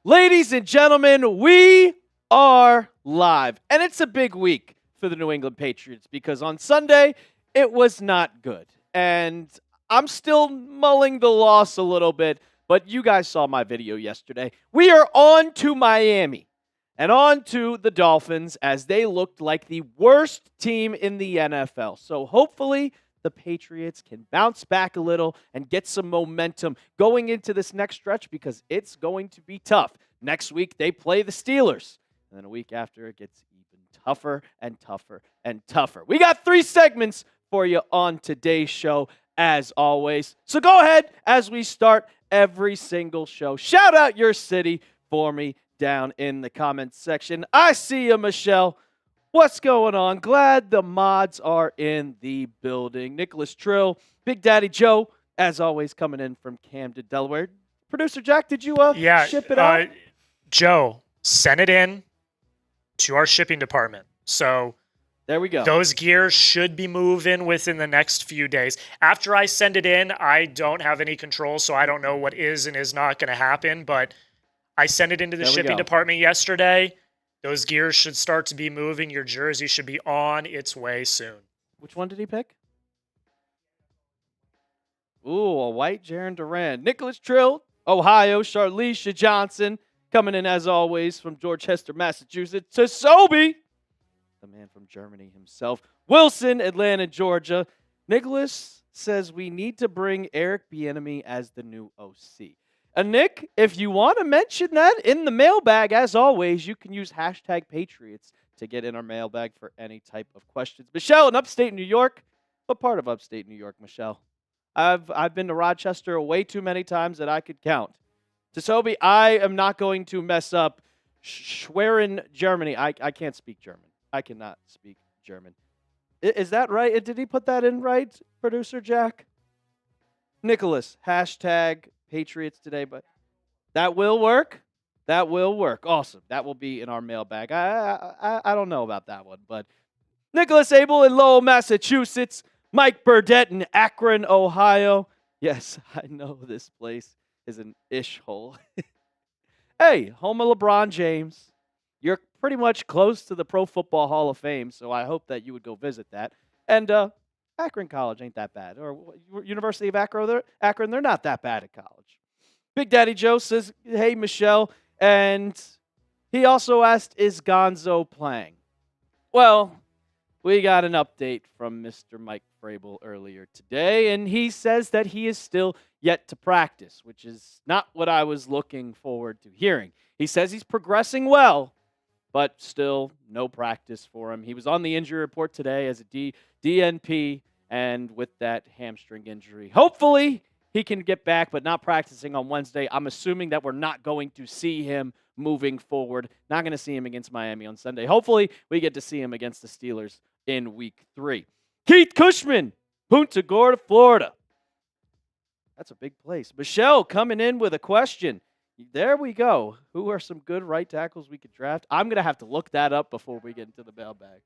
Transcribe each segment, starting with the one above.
Ladies and gentlemen, we are live. And it's a big week for the New England Patriots because on Sunday, it was not good. And I'm still mulling the loss a little bit, but you guys saw my video yesterday. We are on to Miami and on to the Dolphins as they looked like the worst team in the NFL. So hopefully the Patriots can bounce back a little and get some momentum going into this next stretch because it's going to be tough. Next week, they play the Steelers. And then a week after, it gets even tougher and tougher and tougher. We got 3 segments for you on today's show, as always. So go ahead as we start every single show. Shout out your city for me down in the comments section. I see you, Michelle. What's going on? Glad the mods are in the building. Nicholas Trill, Big Daddy Joe, as always, coming in from Camden, Delaware. Producer Jack, did you ship it out? Joe, send it in to our shipping department. So there we go. Those gears should be moving within the next few days. After I send it in, I don't have any control, so I don't know what is and is not going to happen. But I sent it into the shipping department yesterday. Those gears should start to be moving. Your jersey should be on its way soon. Which one did he pick? Ooh, a white Jaron Duran. Nicholas Trill, Ohio. Charlicia Johnson, coming in as always from Dorchester, Massachusetts. Tsobi, the man from Germany himself. Wilson, Atlanta, Georgia. Nicholas says we need to bring Eric Bieniemy as the new OC. And Nick, if you want to mention that in the mailbag, as always, you can use hashtag Patriots to get in our mailbag for any type of questions. Michelle in upstate New York. What part of upstate New York, Michelle? I've been to Rochester way too many times that I could count. Tsobi, I am not going to mess up Schwerin, Germany. I can't speak German. I cannot speak German. Is that right? Did he put that in right, Producer Jack? Nicholas, hashtag Patriots today, but that will work. That will work. Awesome. That will be in our mailbag. I don't know about that one, but Nicholas Abel in Lowell, Massachusetts. Mike Burdett in Akron, Ohio. Yes, I know this place is an ish hole. Hey, home of LeBron James. You're pretty much close to the Pro Football Hall of Fame, so I hope that you would go visit that. And Akron College ain't that bad. Or University of Akron, they're not that bad at college. Big Daddy Joe says, hey, Michelle. And he also asked, is Gonzo playing? Well, we got an update from Mr. Mike Vrabel earlier today, and he says that he is still yet to practice, which is not what I was looking forward to hearing. He says he's progressing well, but still no practice for him. He was on the injury report today as a DNP, and with that hamstring injury. Hopefully, he can get back, but not practicing on Wednesday. I'm assuming that we're not going to see him moving forward. Not going to see him against Miami on Sunday. Hopefully, we get to see him against the Steelers in Week 3. Keith Cushman, Punta Gorda, Florida. That's a big place. Michelle coming in with a question. There we go. Who are some good right tackles we could draft? I'm going to have to look that up before we get into the mailbag.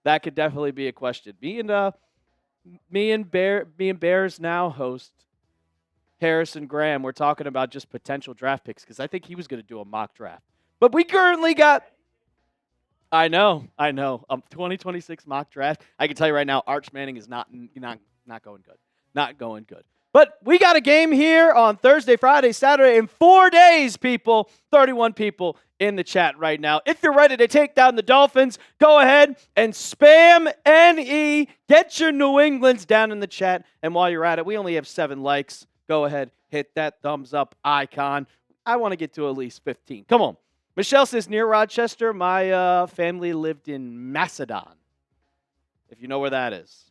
That could definitely be a question. Me and Bears Now host Harrison Graham, we're talking about just potential draft picks because I think he was going to do a mock draft. But we currently got, I know, 2026 mock draft. I can tell you right now, Arch Manning is not going good. Not going good. But we got a game here on Thursday, Friday, Saturday, in 4 days, people. 31 people in the chat right now. If you're ready to take down the Dolphins, go ahead and spam NE. Get your New Englands down in the chat. And while you're at it, we only have 7 likes. Go ahead, hit that thumbs up icon. I want to get to at least 15. Come on. Michelle says, near Rochester, my family lived in Macedon. If you know where that is.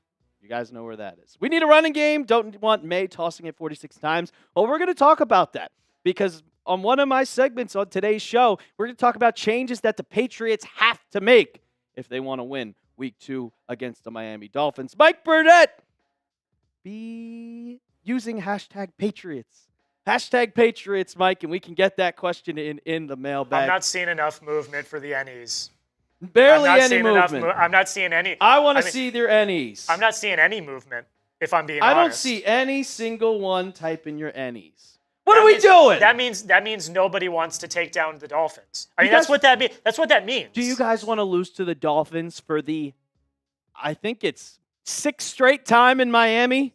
You guys know where that is. We need a running game. Don't want May tossing it 46 times. Well, we're going to talk about that because on one of my segments on today's show, we're going to talk about changes that the Patriots have to make if they want to win Week 2 against the Miami Dolphins. Mike Burnett, be using hashtag Patriots. Hashtag Patriots, Mike, and we can get that question in the mailbag. I'm not seeing enough movement for the NEs. Barely any movement. I'm not seeing any. I want to see their NEs. I'm not seeing any movement, if I'm being honest. I don't see any single one type in your NEs. What are we doing? That means nobody wants to take down the Dolphins. I mean, that's what that means. Do you guys want to lose to the Dolphins for the, I think it's 6th straight time in Miami?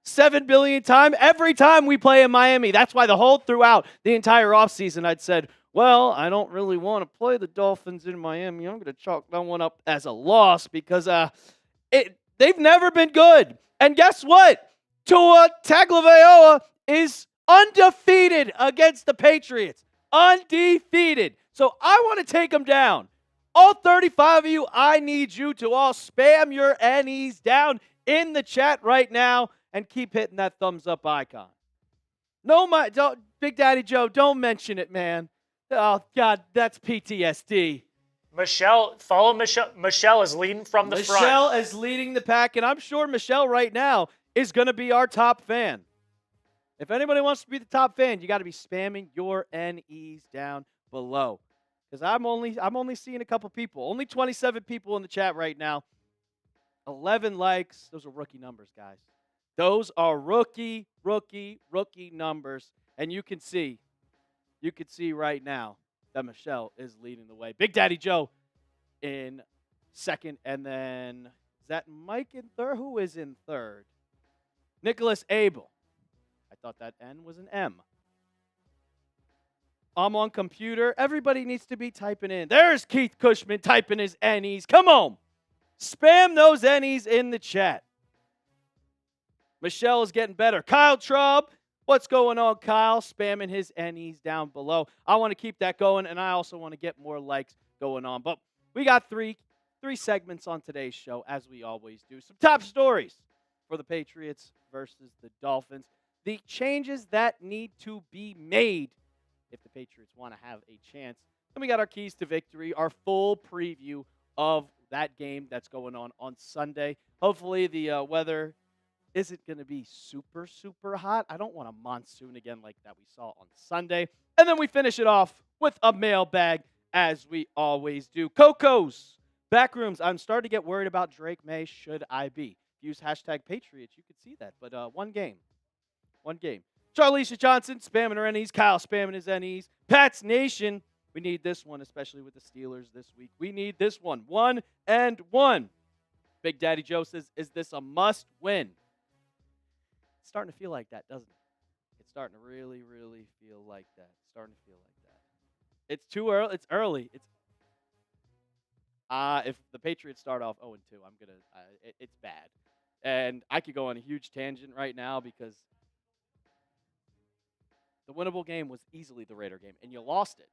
7 billion time? Every time we play in Miami. That's why throughout the entire offseason, I'd said, well, I don't really want to play the Dolphins in Miami. I'm going to chalk that one up as a loss because they've never been good. And guess what? Tua Tagovailoa is undefeated against the Patriots. Undefeated. So I want to take them down. All 35 of you, I need you to all spam your NEs down in the chat right now and keep hitting that thumbs up icon. Don't, Big Daddy Joe, don't mention it, man. Oh, God, that's PTSD. Follow Michelle. Michelle is leading from the front. Michelle is leading the pack, and I'm sure Michelle right now is going to be our top fan. If anybody wants to be the top fan, you got to be spamming your NEs down below. Because I'm only seeing a couple people. Only 27 people in the chat right now. 11 likes. Those are rookie numbers, guys. Those are rookie numbers. And you can see right now that Michelle is leading the way. Big Daddy Joe in second. And then, is that Mike in third? Who is in third? Nicholas Abel. I thought that N was an M. I'm on computer. Everybody needs to be typing in. There's Keith Cushman typing his NEs. Come on. Spam those NEs in the chat. Michelle is getting better. Kyle Traub. What's going on, Kyle? Spamming his NEs down below. I want to keep that going, and I also want to get more likes going on. But we got three segments on today's show, as we always do. Some top stories for the Patriots versus the Dolphins. The changes that need to be made if the Patriots want to have a chance. Then we got our keys to victory, our full preview of that game that's going on Sunday. Hopefully the weather isn't going to be super, super hot. I don't want a monsoon again like that we saw on Sunday. And then we finish it off with a mailbag, as we always do. Coco's Backrooms. I'm starting to get worried about Drake May. Should I be? Use hashtag Patriots. You could see that. But one game. Charlicia Johnson spamming her NEs. Kyle spamming his NEs. Pats Nation. We need this one, especially with the Steelers this week. We need this one. 1-1. Big Daddy Joe says, is this a must win? It's starting to feel like that, doesn't it? It's starting to really, really feel like that. It's too early. It's early. If the Patriots start off 0-2, I'm going to it's bad. And I could go on a huge tangent right now because the winnable game was easily the Raider game, and you lost it.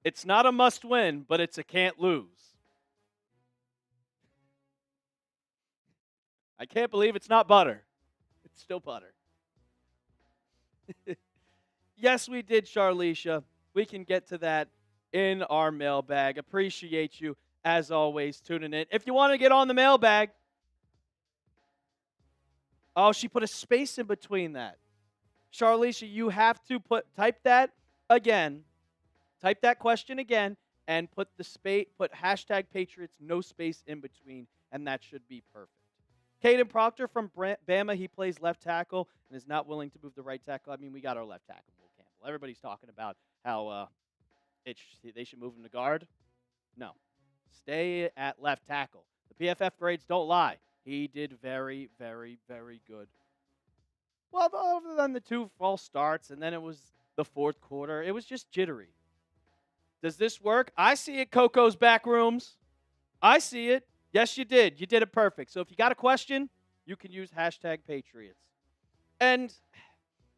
It's not a must-win, but it's a can't-lose. I can't believe it's not butter. It's still butter. Yes, we did, Charlicia. We can get to that in our mailbag. Appreciate you, as always, tuning in. If you want to get on the mailbag, oh, she put a space in between that. Charlicia, you have to type that again. Type that question again and put hashtag Patriots, no space in between, and that should be perfect. Caden Proctor from Bama, he plays left tackle and is not willing to move the right tackle. I mean, we got our left tackle, Will Campbell. Everybody's talking about how they should move him to guard. No. Stay at left tackle. The PFF grades don't lie. He did very, very, very good. Well, other than the 2 false starts, and then it was the fourth quarter, it was just jittery. Does this work? I see it, Coco's Backrooms. I see it. Yes, you did. You did it perfect. So if you got a question, you can use hashtag Patriots. And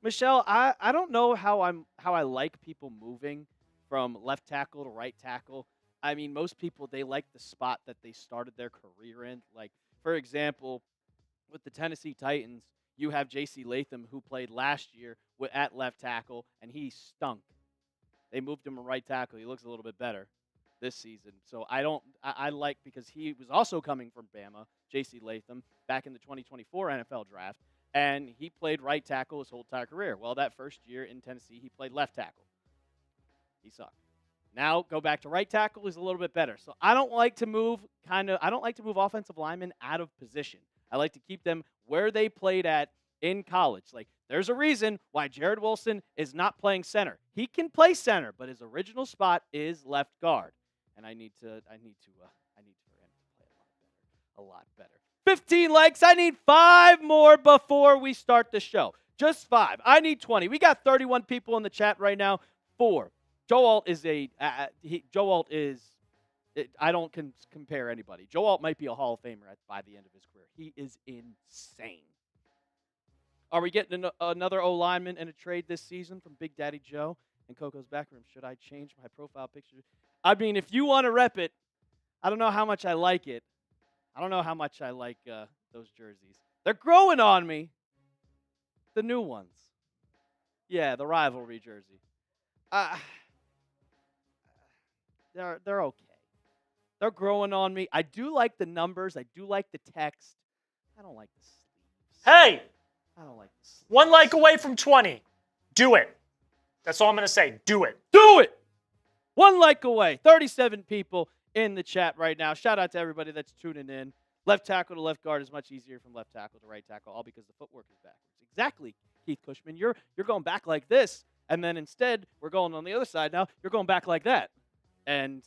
Michelle, I don't know how I like people moving from left tackle to right tackle. I mean, most people, they like the spot that they started their career in. Like, for example, with the Tennessee Titans, you have J.C. Latham, who played last year at left tackle, and he stunk. They moved him to right tackle. He looks a little bit better this season. So I like, because he was also coming from Bama, J.C. Latham, back in the 2024 NFL draft, and he played right tackle his whole entire career. Well, that first year in Tennessee, he played left tackle. He sucked. Now go back to right tackle. He's a little bit better. So I don't like to move offensive linemen out of position. I like to keep them where they played at in college. Like, there's a reason why Jared Wilson is not playing center. He can play center, but his original spot is left guard. And I need for him to play a lot better. 15 likes. I need 5 more before we start the show. Just 5. I need 20. We got 31 people in the chat right now. 4. Joe Alt is I don't compare anybody. Joe Alt might be a Hall of Famer by the end of his career. He is insane. Are we getting another O-lineman in a trade this season from Big Daddy Joe in Coco's back room? Should I change my profile picture? I mean, if you want to rep it, I don't know how much I like it. I don't know how much I like those jerseys. They're growing on me. The new ones. Yeah, the rivalry jersey. They're okay. They're growing on me. I do like the numbers. I do like the text. I don't like the sleeves. Hey! I don't like the sleeves. 1 like away from 20. Do it. That's all I'm going to say. Do it. Do it! 1 like away. 37 people in the chat right now. Shout out to everybody that's tuning in. Left tackle to left guard is much easier from left tackle to right tackle, all because the footwork is backwards. Exactly, Keith Cushman. You're going back like this, and then instead we're going on the other side now. You're going back like that. And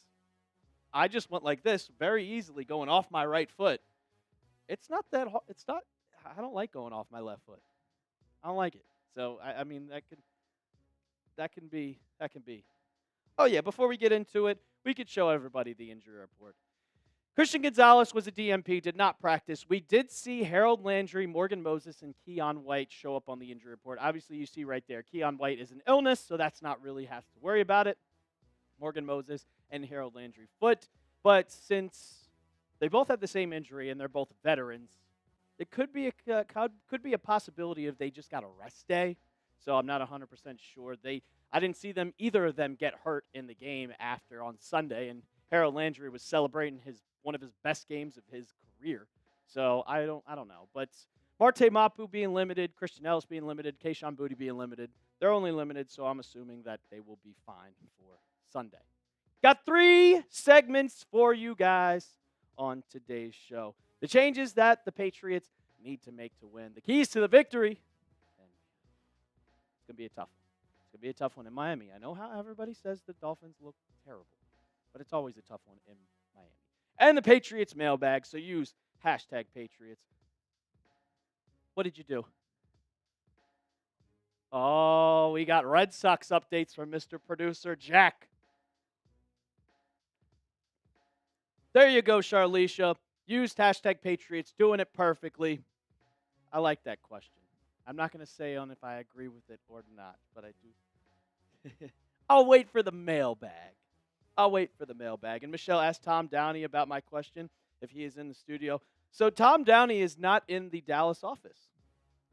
I just went like this very easily, going off my right foot. It's not that hard. I don't like going off my left foot. I don't like it. So, I mean, that can be. Oh, yeah, before we get into it, we could show everybody the injury report. Christian Gonzalez was a DMP, did not practice. We did see Harold Landry, Morgan Moses, and Keon White show up on the injury report. Obviously, you see right there, Keon White is an illness, so that's not really has to worry about it. Morgan Moses and Harold Landry foot. But since they both have the same injury and they're both veterans, it could be a possibility if they just got a rest day. So I'm not 100% sure. I didn't see either of them get hurt in the game after on Sunday, and Harold Landry was celebrating one of his best games of his career. So I don't know. But Marte Mapu being limited, Christian Ellis being limited, Kayshon Boutte being limited, they're only limited, so I'm assuming that they will be fine for Sunday. Got 3 segments for you guys on today's show. The changes that the Patriots need to make to win. The keys to the victory. And it's going to be a tough one. It's going to be a tough one in Miami. I know how everybody says the Dolphins look terrible, but it's always a tough one in Miami. And the Patriots mailbag, so use #Patriots. What did you do? Oh, we got Red Sox updates from Mr. Producer Jack. There you go, Charlicia. Used #Patriots, doing it perfectly. I like that question. I'm not going to say on if I agree with it or not, but I do. I'll wait for the mailbag. And Michelle asked Tom Downey about my question, if he is in the studio. So Tom Downey is not in the Dallas office.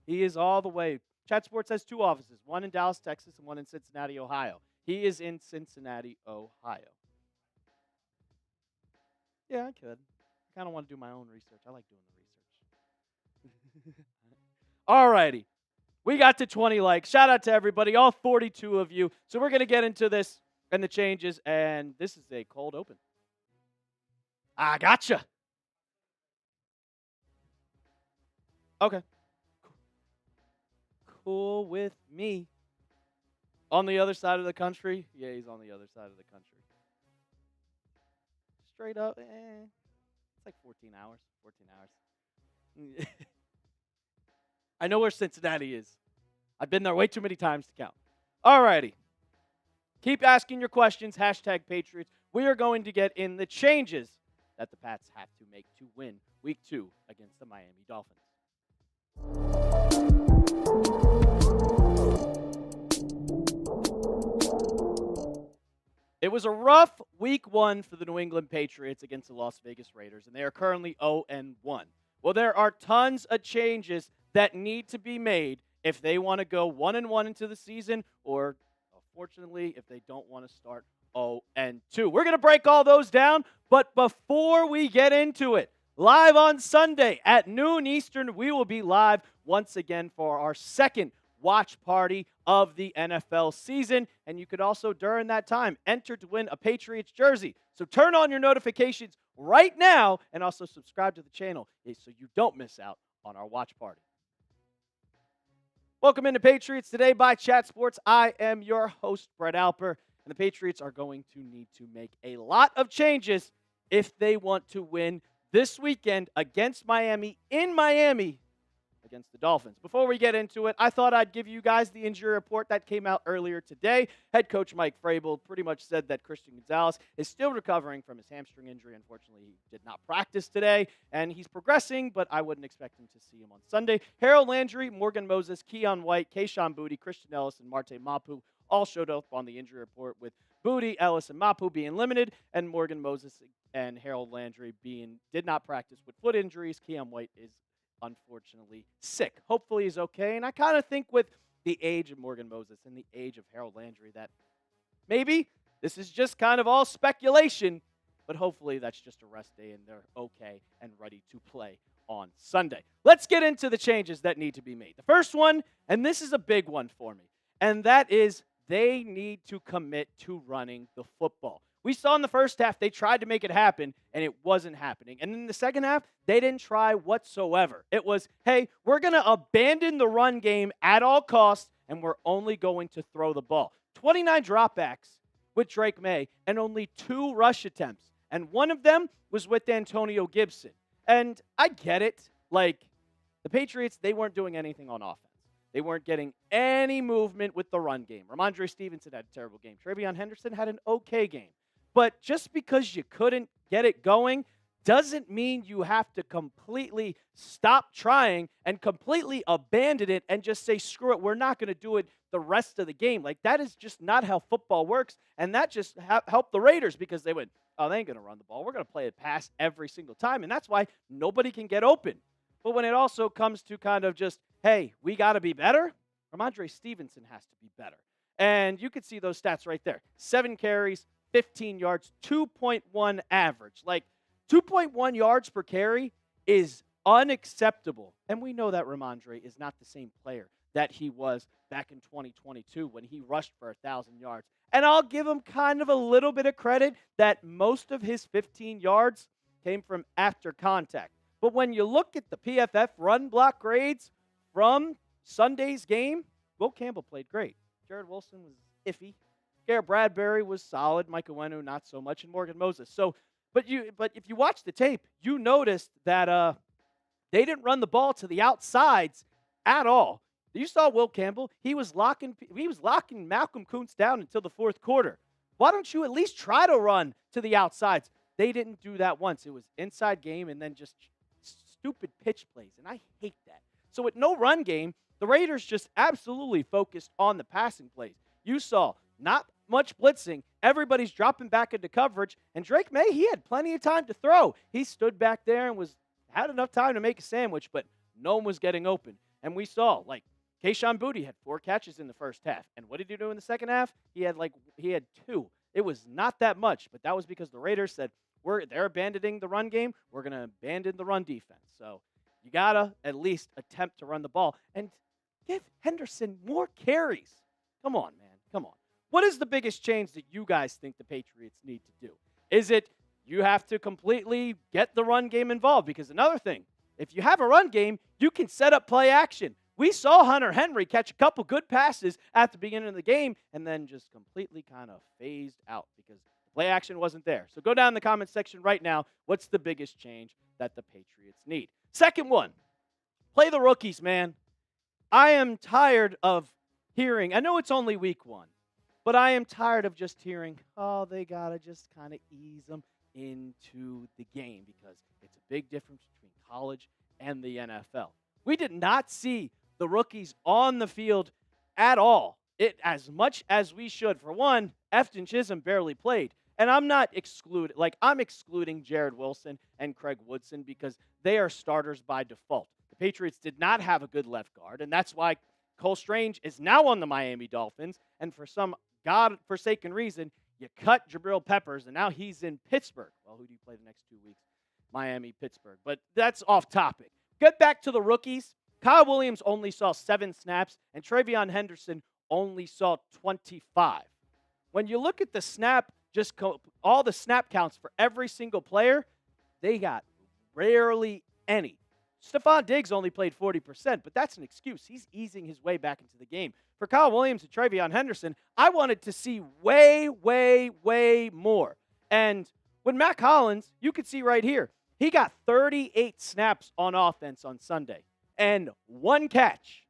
He is all the way. Chat Sports has 2 offices, one in Dallas, Texas, and one in Cincinnati, Ohio. He is in Cincinnati, Ohio. Yeah, I could. I kind of want to do my own research. I like doing the research. All righty. We got to 20 likes. Shout out to everybody, all 42 of you. So we're going to get into this and the changes, and this is a cold open. I gotcha. Okay. Cool with me. On the other side of the country? Yeah, he's on the other side of the country. Straight up, it's like 14 hours. I know where Cincinnati is. I've been there way too many times to count. All righty. Keep asking your questions, #Patriots. We are going to get in the changes that the Pats have to make to win Week 2 against the Miami Dolphins. It was a rough Week 1 for the New England Patriots against the Las Vegas Raiders, and they are currently 0-1. Well, there are tons of changes that need to be made if they want to go 1-1 into the season, or, unfortunately, if they don't want to start 0-2. We're going to break all those down, but before we get into it, live on Sunday at noon Eastern, we will be live once again for our second watch party of the NFL season. And you could also, during that time, enter to win a Patriots jersey. So turn on your notifications right now, and also subscribe to the channel so you don't miss out on our watch party. Welcome into Patriots Today by Chat Sports. I am your host, Brett Alper, and the Patriots are going to need to make a lot of changes if they want to win this weekend against Miami in Miami against the Dolphins. Before we get into it, I thought I'd give you guys the injury report that came out earlier today. Head coach Mike Vrabel pretty much said that Christian Gonzalez is still recovering from his hamstring injury. Unfortunately, he did not practice today, and he's progressing, but I wouldn't expect him to see him on Sunday. Harold Landry, Morgan Moses, Keon White, Kayshon Boutte, Christian Ellis, and Marte Mapu all showed up on the injury report, with Boutte, Ellis, and Mapu being limited, and Morgan Moses and Harold Landry did not practice with foot injuries. Keon White is unfortunately sick. Hopefully he's okay. And I kind of think with the age of Morgan Moses and the age of Harold Landry that maybe this is just kind of all speculation, but hopefully that's just a rest day and they're okay and ready to play on Sunday. Let's get into the changes that need to be made. The first one, and this is a big one for me, and that is they need to commit to running the football. We saw in the first half they tried to make it happen, and it wasn't happening. And in the second half, they didn't try whatsoever. It was, hey, we're going to abandon the run game at all costs, and we're only going to throw the ball. 29 dropbacks with Drake May and only 2 rush attempts. And one of them was with Antonio Gibson. And I get it. Like, the Patriots, they weren't doing anything on offense. They weren't getting any movement with the run game. Ramondre Stevenson had a terrible game. Treveyon Henderson had an okay game. But just because you couldn't get it going doesn't mean you have to completely stop trying and completely abandon it and just say, screw it, we're not going to do it the rest of the game. Like, that is just not how football works. And that just helped the Raiders because they went, oh, they ain't going to run the ball. We're going to play it pass every single time. And that's why nobody can get open. But when it also comes to kind of just, hey, we got to be better, Ramondre Stevenson has to be better. And you could see those stats right there. 7 carries, 15 yards, 2.1 average. Like, 2.1 yards per carry is unacceptable. And we know that Ramondre is not the same player that he was back in 2022 when he rushed for 1,000 yards. And I'll give him kind of a little bit of credit that most of his 15 yards came from after contact. But when you look at the PFF run block grades from Sunday's game, Will Campbell played great. Jared Wilson was iffy. Garrett Bradbury was solid. Mike Owenu, not so much. And Morgan Moses. So, but if you watch the tape, you noticed that they didn't run the ball to the outsides at all. You saw Will Campbell. He was locking Malcolm Kuntz down until the fourth quarter. Why don't you at least try to run to the outsides? They didn't do that once. It was inside game and then just stupid pitch plays, and I hate that. So with no run game, the Raiders just absolutely focused on the passing plays. You saw not much blitzing. Everybody's dropping back into coverage, and Drake May, he had plenty of time to throw. He stood back there and had enough time to make a sandwich, but no one was getting open. And we saw, like, Kayshon Boutte had 4 catches in the first half. And what did he do in the second half? He had 2. It was not that much, but that was because the Raiders said, they're abandoning the run game. We're going to abandon the run defense. So you got to at least attempt to run the ball and give Henderson more carries. Come on, man. Come on. What is the biggest change that you guys think the Patriots need to do? Is it you have to completely get the run game involved? Because another thing, if you have a run game, you can set up play action. We saw Hunter Henry catch a couple good passes at the beginning of the game and then just completely kind of phased out because play action wasn't there. So go down in the comment section right now. What's the biggest change that the Patriots need? Second one, play the rookies, man. I am tired of hearing, I know it's only week 1, but I am tired of just hearing, oh, they got to just kind of ease them into the game because it's a big difference between college and the NFL. We did not see the rookies on the field at all, as much as we should. For one, Efton Chisholm barely played. And I'm excluding Jared Wilson and Craig Woodson because they are starters by default. The Patriots did not have a good left guard, and that's why Cole Strange is now on the Miami Dolphins. And for some God-forsaken reason, you cut Jabril Peppers, and now he's in Pittsburgh. Well, who do you play the next 2 weeks? Miami, Pittsburgh. But that's off topic. Get back to the rookies. Kyle Williams only saw 7 snaps, and Treveyon Henderson only saw 25. When you look at the snap, all the snap counts for every single player, They got rarely any. Stephon Diggs only played 40%, but that's an excuse. He's easing his way back into the game. For Kyle Williams and Treveyon Henderson, I wanted to see way, way, way more. And with Matt Collins, you could see right here, he got 38 snaps on offense on Sunday and 1 catch.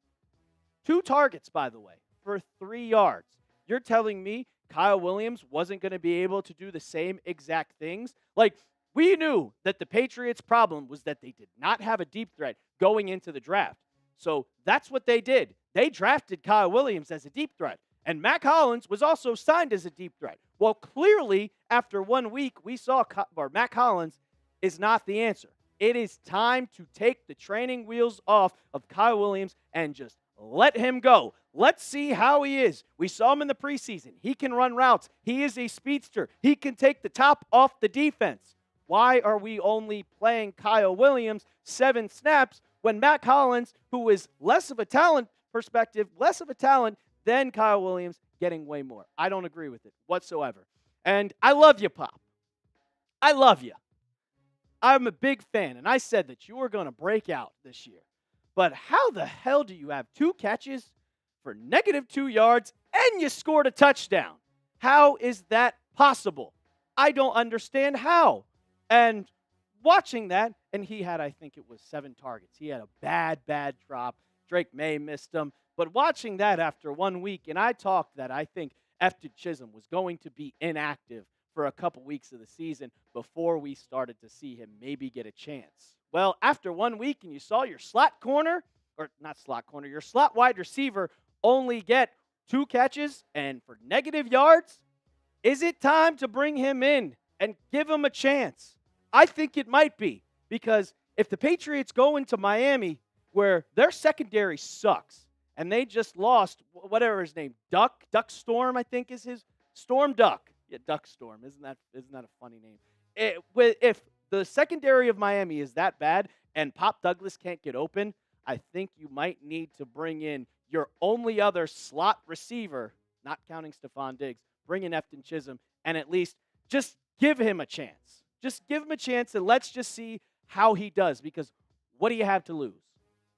2 targets, by the way, for 3 yards. You're telling me Kyle Williams wasn't going to be able to do the same exact things? Like, we knew that the Patriots' problem was that they did not have a deep threat going into the draft. So that's what they did. They drafted Kyle Williams as a deep threat. And Matt Collins was also signed as a deep threat. Well, clearly, after 1 week, we saw Matt Collins is not the answer. It is time to take the training wheels off of Kyle Williams and just let him go. Let's see how he is. We saw him in the preseason. He can run routes. He is a speedster. He can take the top off the defense. Why are we only playing Kyle Williams 7 snaps when Matt Collins, who is less of a talent than Kyle Williams, getting way more? I don't agree with it whatsoever. And I love you, Pop. I love you. I'm a big fan, and I said that you were going to break out this year. But how the hell do you have 2 catches for -2 yards and you scored a touchdown? How is that possible? I don't understand how. And watching that, and he had, I think it was 7 targets. He had a bad drop. Drake May missed him. But watching that after 1 week, and I talked that I think Efton Chisholm was going to be inactive for a couple weeks of the season before we started to see him maybe get a chance. Well, after 1 week and you saw your slot corner, or not slot corner, your slot wide receiver only get 2 catches and for negative yards, is it time to bring him in and give him a chance? I think it might be, because if the Patriots go into Miami where their secondary sucks and they just lost whatever his name, Duck Storm, I think is his, Storm Duck. Yeah, Duck Storm. Isn't that a funny name? If the secondary of Miami is that bad and Pop Douglas can't get open, I think you might need to bring in your only other slot receiver, not counting Stephon Diggs, bring in Efton Chisholm, and at least just give him a chance. Just give him a chance, and let's just see how he does, because what do you have to lose?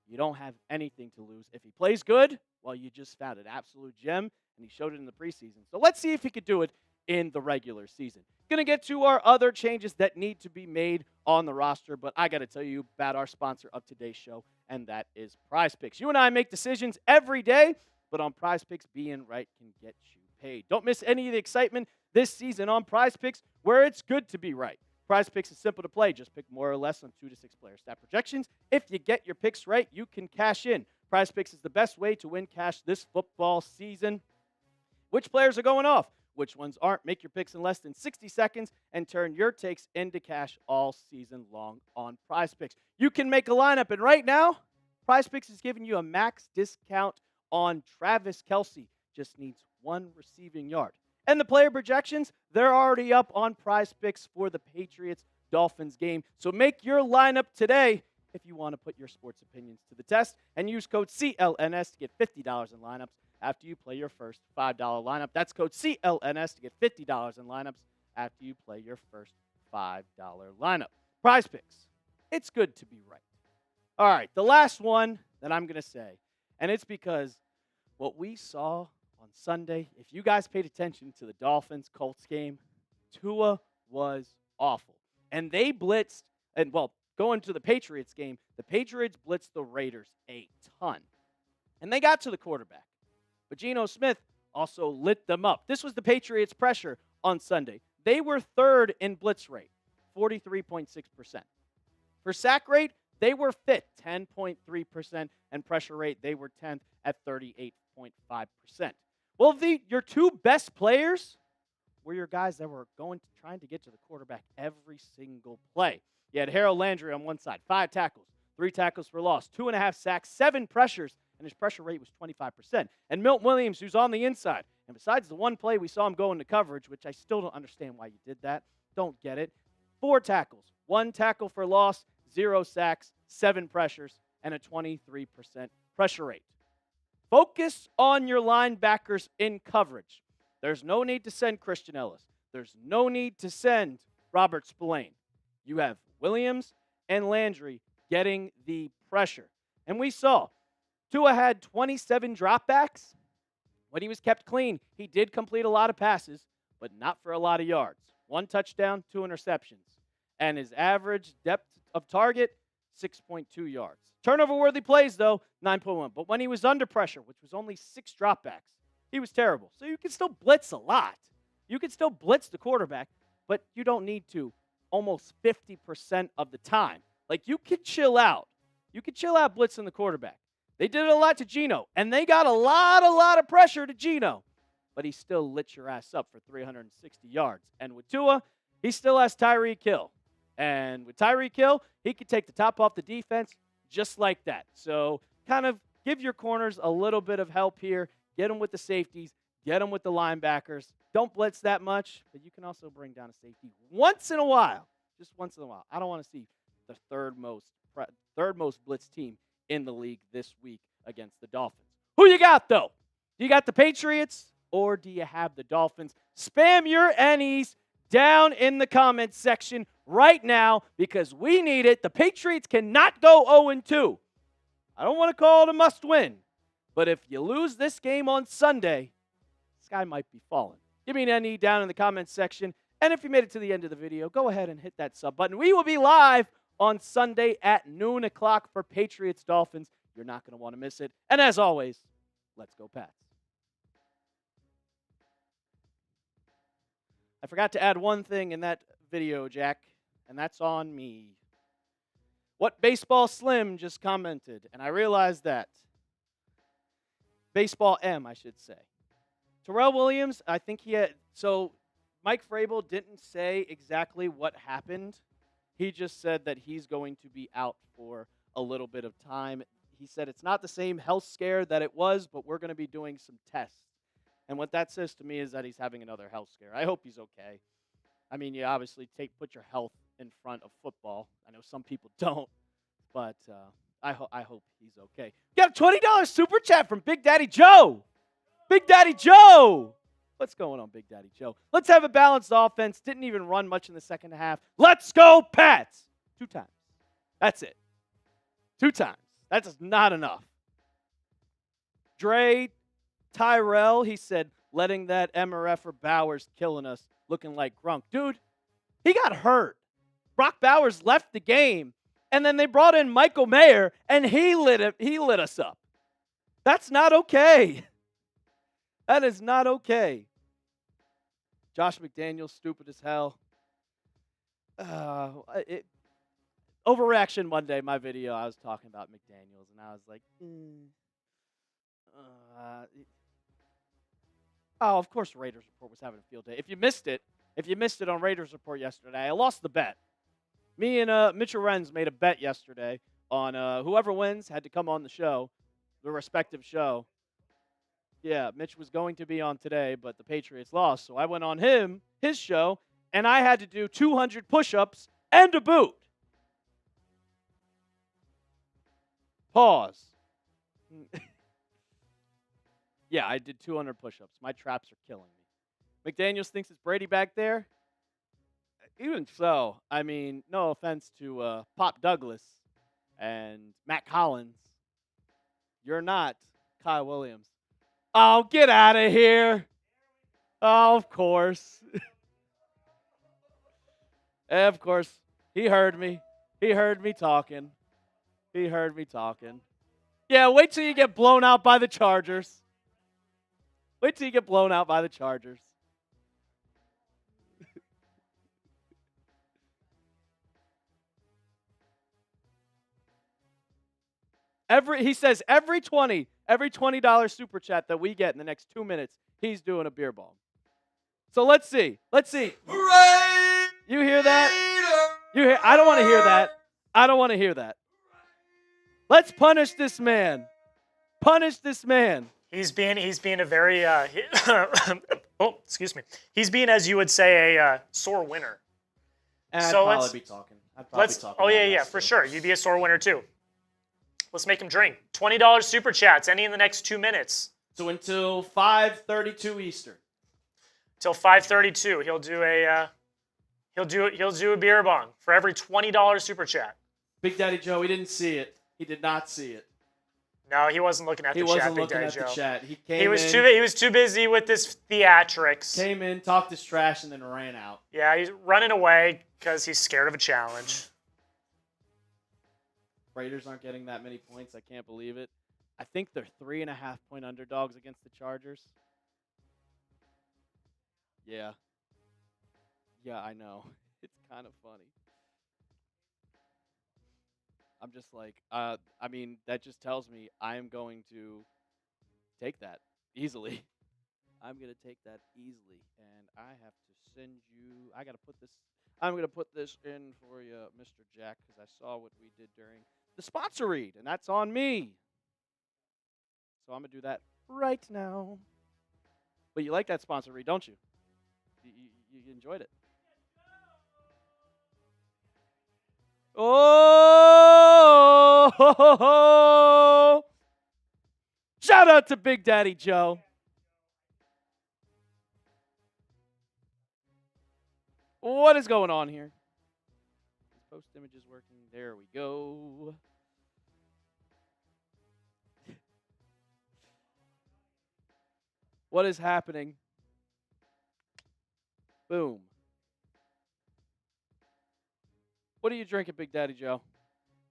You don't have anything to lose. If he plays good, well, you just found an absolute gem, and he showed it in the preseason. So let's see if he could do it in the regular season. Going to get to our other changes that need to be made on the roster, but I got to tell you about our sponsor of today's show, and that is Prize Picks. You and I make decisions every day, but on Prize Picks, being right can get you paid. Don't miss any of the excitement this season on Prize Picks, where it's good to be right. Prize Picks is simple to play. Just pick more or less on 2 to 6 player stat projections. If you get your picks right, you can cash in. Prize Picks is the best way to win cash this football season. Which players are going off? Which ones aren't? Make your picks in less than 60 seconds and turn your takes into cash all season long on Prize Picks. You can make a lineup, and right now, Prize Picks is giving you a max discount on Travis Kelce. Just needs 1 receiving yard. And the player projections, they're already up on Prize Picks for the Patriots-Dolphins game. So make your lineup today if you want to put your sports opinions to the test, and use code CLNS to get $50 in lineups after you play your first $5 lineup. That's code CLNS to get $50 in lineups after you play your first $5 lineup. Prize Picks, it's good to be right. All right, the last one that I'm going to say, and it's because what we saw on Sunday, if you guys paid attention to the Dolphins-Colts game, Tua was awful. And they blitzed, and well, going to the Patriots game, the Patriots blitzed the Raiders a ton. And they got to the quarterback. But Geno Smith also lit them up. This was the Patriots' pressure on Sunday. They were 3rd in blitz rate, 43.6%. For sack rate, they were 5th, 10.3%, and pressure rate, they were 10th at 38.5%. Well, your 2 best players were your guys that were trying to get to the quarterback every single play. You had Harold Landry on one side, 5 tackles, 3 tackles for loss, 2.5 sacks, 7 pressures, and his pressure rate was 25%. And Milton Williams, who's on the inside. And besides the one play we saw him go into coverage, which I still don't understand why you did that. Don't get it. 4 tackles, 1 tackle for loss, 0 sacks, 7 pressures, and a 23% pressure rate. Focus on your linebackers in coverage. There's no need to send Christian Ellis. There's no need to send Robert Spillane. You have Williams and Landry getting the pressure. And we saw Tua had 27 dropbacks. When he was kept clean, he did complete a lot of passes, but not for a lot of yards. 1 touchdown, 2 interceptions. And his average depth of target, 6.2 yards. Turnover-worthy plays, though, 9.1. But when he was under pressure, which was only 6 dropbacks, he was terrible. So you can still blitz a lot. You can still blitz the quarterback, but you don't need to almost 50% of the time. Like, you can chill out. You can chill out blitzing the quarterback. They did it a lot to Geno, and they got a lot of pressure to Geno. But he still lit your ass up for 360 yards. And with Tua, he still has Tyreek Hill. And with Tyreek Hill, he could take the top off the defense just like that. So kind of give your corners a little bit of help here. Get them with the safeties. Get them with the linebackers. Don't blitz that much, but you can also bring down a safety once in a while. Just once in a while. I don't want to see the third most blitz team in the league this week against the Dolphins. Who you got, though? Do you got the Patriots or do you have the Dolphins? Spam your N's down in the comments section right now because we need it. The Patriots cannot go 0-2. I don't want to call it a must-win, but if you lose this game on Sunday, the sky might be falling. Give me an NE down in the comments section, and if you made it to the end of the video, go ahead and hit that sub button. We will be live on Sunday at noon o'clock for Patriots-Dolphins. You're not going to want to miss it. And as always, let's go Pats. I forgot to add one thing in that video, Jack, and that's on me. What Baseball Slim just commented, and I realized that. Baseball M, I should say. Terrell Williams, I think he had, so Mike Vrabel didn't say exactly what happened. He just said that he's going to be out for a little bit of time. He said it's not the same health scare that it was, but we're going to be doing some tests. And what that says to me is that he's having another health scare. I hope he's okay. I mean, you obviously put your health in front of football. I know some people don't, but I hope he's okay. We got a $20 super chat from Big Daddy Joe. Big Daddy Joe. What's going on, Big Daddy Joe? Let's have a balanced offense. Didn't even run much in the second half. Let's go, Pats. 2 times. That's it. 2 times. That's just not enough. Dre Tyrell, he said, letting that MRF or Bowers killing us, looking like Grunk. Dude, he got hurt. Brock Bowers left the game, and then they brought in Michael Mayer, and he lit us up. That's not okay. That is not okay. Josh McDaniels, stupid as hell. Overreaction Monday, my video, I was talking about McDaniels, and I was like, oh, of course Raiders Report was having a field day. If you missed it on Raiders Report yesterday, I lost the bet. Me and Mitchell Renz made a bet yesterday on whoever wins had to come on the show, the respective show. Yeah, Mitch was going to be on today, but the Patriots lost. So I went on his show, and I had to do 200 push-ups and a boot. Pause. Yeah, I did 200 push-ups. My traps are killing me. McDaniels thinks it's Brady back there. Even so, I mean, no offense to Pop Douglas and Matt Collins. You're not Kyle Williams. Oh, get out of here. Oh, of course. Of course. He heard me. He heard me talking. Yeah, wait till you get blown out by the Chargers. Wait till you get blown out by the Chargers. He says every $20 super chat that we get in the next 2 minutes, he's doing a beer bomb. So let's see. You hear that? I don't want to hear that. Let's punish this man. He's being a very oh, excuse me. He's being, as you would say, a sore winner. And I'd probably be talking. Oh yeah, for sure. You'd be a sore winner too. Let's make him drink. $20 super chats, any in the next 2 minutes. So until 5:32 Eastern. Till 5:32, He'll do a beer bong for every $20 super chat. Big Daddy Joe, he didn't see it. He did not see it. No, he wasn't looking at the chat. He wasn't Big looking Daddy at Joe. the chat. He was too busy with his theatrics. Came in, talked his trash, and then ran out. Yeah, he's running away because he's scared of a challenge. Raiders aren't getting that many points. I can't believe it. I think they're 3.5-point underdogs against the Chargers. Yeah. Yeah, I know. It's kind of funny. I'm just like, I mean, that just tells me I am going to take that easily. I'm going to take that easily. And I have to send you, I'm going to put this in for you, Mr. Jack, because I saw what we did during the sponsor read, and that's on me. So I'm going to do that right now. But you like that sponsor read, don't you? You enjoyed it. Oh! Shout out to Big Daddy Joe. What is going on here? Post image is working. There we go. What is happening? Boom. What are you drinking, Big Daddy Joe?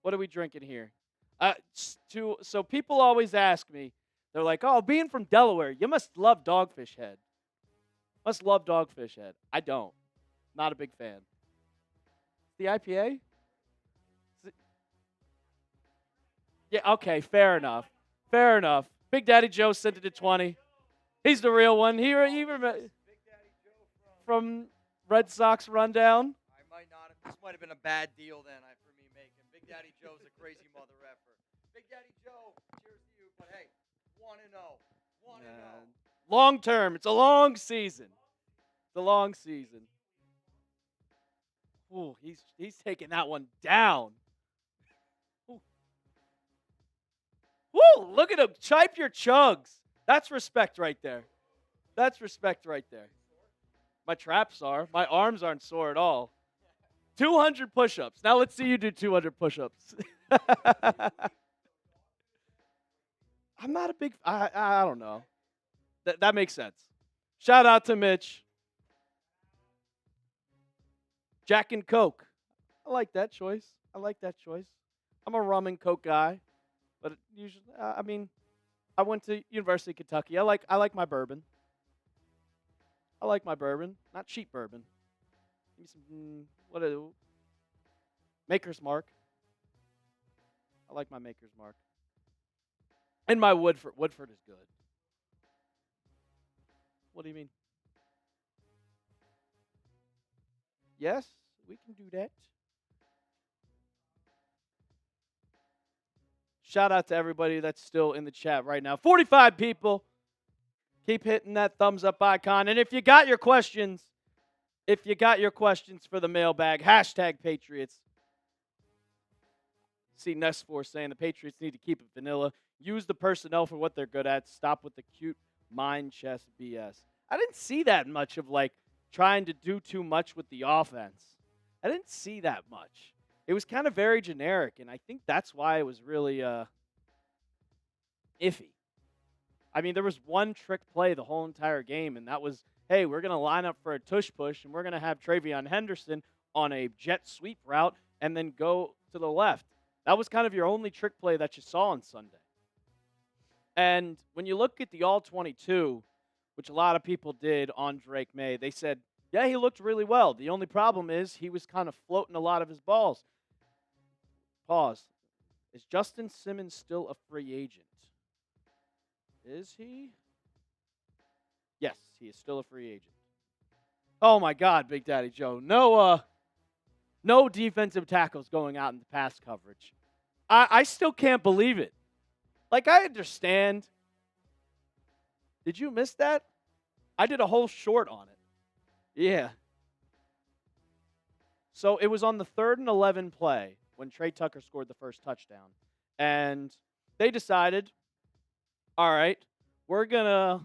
What are we drinking here? So people always ask me, they're like, oh, being from Delaware, you must love Dogfish Head. Must love Dogfish Head. I don't. Not a big fan. The IPA? Yeah, okay, fair enough. Fair enough. Big Daddy Joe sent it to 20. He's the real one. He from Red Sox Rundown. This might have been a bad deal then for me making. Big Daddy Joe's a crazy mother effer. Big Daddy Joe, cheers to you. But hey, 1-0. 1-0. Long term. It's a long season. It's a long season. Ooh, he's taking that one down. Ooh. Woo, look at him. Chipe your chugs. That's respect right there. That's respect right there. My traps are. My arms aren't sore at all. 200 push-ups. Now let's see you do 200 push-ups. I'm not a big... I don't know. That makes sense. Shout out to Mitch. Jack and Coke. I like that choice. I'm a rum and Coke guy. But usually, I went to University of Kentucky. I like my bourbon. Not cheap bourbon. Give me some, Maker's Mark. I like my Maker's Mark. And my Woodford. Woodford is good. What do you mean? Yes, we can do that. Shout out to everybody that's still in the chat right now. 45 people. Keep hitting that thumbs up icon. And if you got your questions for the mailbag, hashtag Patriots. See Nest4 saying the Patriots need to keep it vanilla. Use the personnel for what they're good at. Stop with the cute mind chess BS. I didn't see that much of trying to do too much with the offense. I didn't see that much. It was kind of very generic, and I think that's why it was really iffy. I mean, there was one trick play the whole entire game, and that was, hey, we're going to line up for a tush push, and we're going to have Treveyon Henderson on a jet sweep route and then go to the left. That was kind of your only trick play that you saw on Sunday. And when you look at the All-22, which a lot of people did on Drake May, they said, yeah, he looked really well. The only problem is he was kind of floating a lot of his balls. Pause. Is Justin Simmons still a free agent? Is he? Yes, he is still a free agent. Oh, my God, Big Daddy Joe. No defensive tackles going out in the pass coverage. I still can't believe it. I understand. Did you miss that? I did a whole short on it. Yeah. So it was on the 3rd and 11 play when Trey Tucker scored the first touchdown. And they decided, all right, we're going to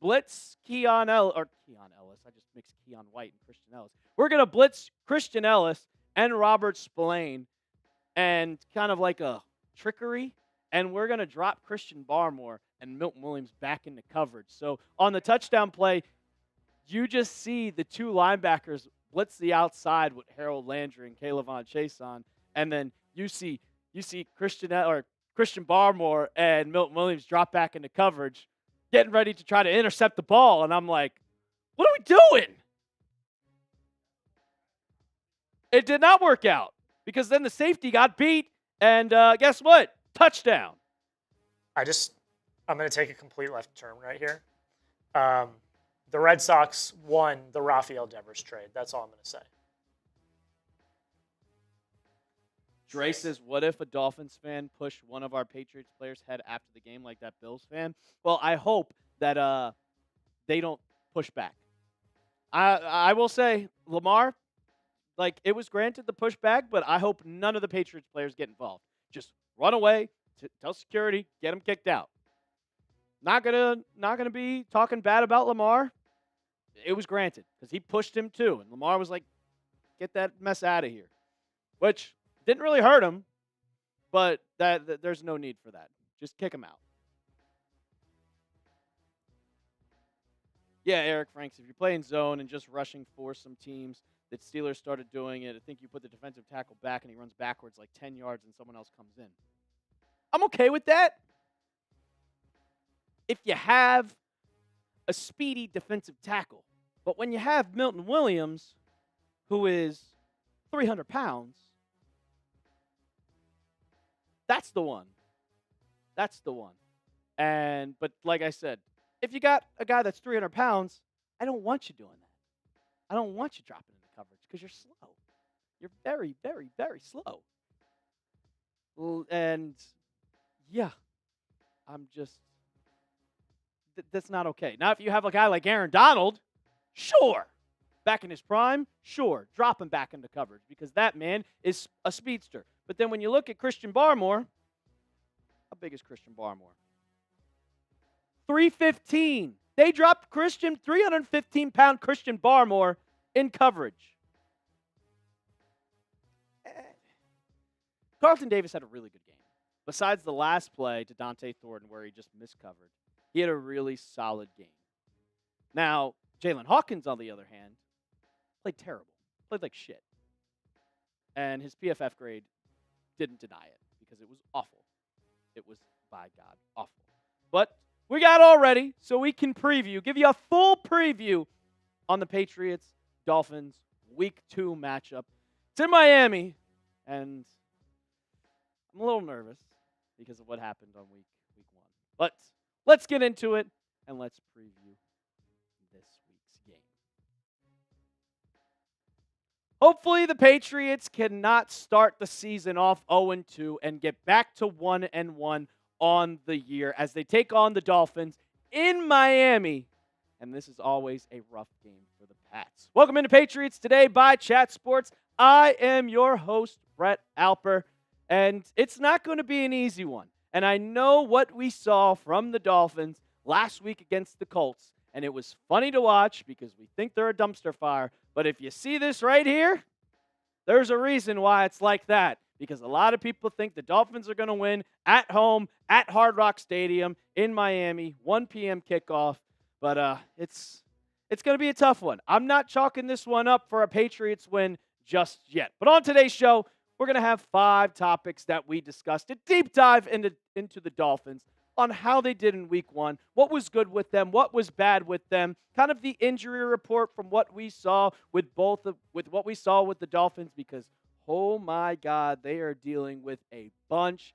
blitz Keon Ellis. I just mixed Keon White and Christian Ellis. We're going to blitz Christian Ellis and Robert Spillane and kind of like a trickery. And we're going to drop Christian Barmore and Milton Williams back into coverage. So on the touchdown play, you just see the two linebackers blitz the outside with Harold Landry and Caleb Von Chase on. And then you see Christian Barmore and Milton Williams drop back into coverage, getting ready to try to intercept the ball. And I'm like, what are we doing? It did not work out because then the safety got beat. And guess what? Touchdown. I'm going to take a complete left turn right here. The Red Sox won the Rafael Devers trade. That's all I'm going to say. Dre says, what if a Dolphins fan pushed one of our Patriots players' head after the game like that Bills fan? Well, I hope that they don't push back. I will say, Lamar, like, it was granted the pushback, but I hope none of the Patriots players get involved. Just run away, tell security, get them kicked out. Not gonna be talking bad about Lamar. It was granted because he pushed him too, and Lamar was like, "Get that mess out of here," which didn't really hurt him, but there's no need for that. Just kick him out. Yeah, Eric Franks, if you're playing zone and just rushing for some teams, that Steelers started doing it. I think you put the defensive tackle back and he runs backwards like 10 yards and someone else comes in. I'm okay with that. If you have a speedy defensive tackle. But when you have Milton Williams, who is 300 pounds, that's the one. That's the one. But like I said, if you got a guy that's 300 pounds, I don't want you doing that. I don't want you dropping into coverage because you're slow. You're very, very, very slow. And yeah, I'm just, that's not okay. Now, if you have a guy like Aaron Donald, sure. Back in his prime, sure. Drop him back into coverage because that man is a speedster. But then when you look at Christian Barmore, how big is Christian Barmore? 315. They dropped 315-pound Christian Barmore in coverage. Carlton Davis had a really good game. Besides the last play to Dante Thornton where he just miscovered, he had a really solid game. Now, Jalen Hawkins, on the other hand, played terrible. Played like shit. And his PFF grade didn't deny it because it was awful. It was, by God, awful. But we got all ready so we can give you a full preview on the Patriots-Dolphins Week 2 matchup. It's in Miami, and I'm a little nervous because of what happened on week 1. But let's get into it, and let's preview this week's game. Hopefully, the Patriots cannot start the season off 0-2 and get back to 1-1 on the year as they take on the Dolphins in Miami. And this is always a rough game for the Pats. Welcome into Patriots Today by Chat Sports. I am your host, Brett Alper, and it's not going to be an easy one. And I know what we saw from the Dolphins last week against the Colts, and it was funny to watch because we think they're a dumpster fire. But if you see this right here, there's a reason why it's like that. Because a lot of people think the Dolphins are going to win at home at Hard Rock Stadium in Miami, 1 p.m. kickoff. But it's going to be a tough one. I'm not chalking this one up for a Patriots win just yet. But on today's show, we're going to have 5 topics that we discussed. A deep dive into the Dolphins on how they did in week 1, what was good with them, what was bad with them, kind of the injury report from what we saw with what we saw with the Dolphins, because oh my God, they are dealing with a bunch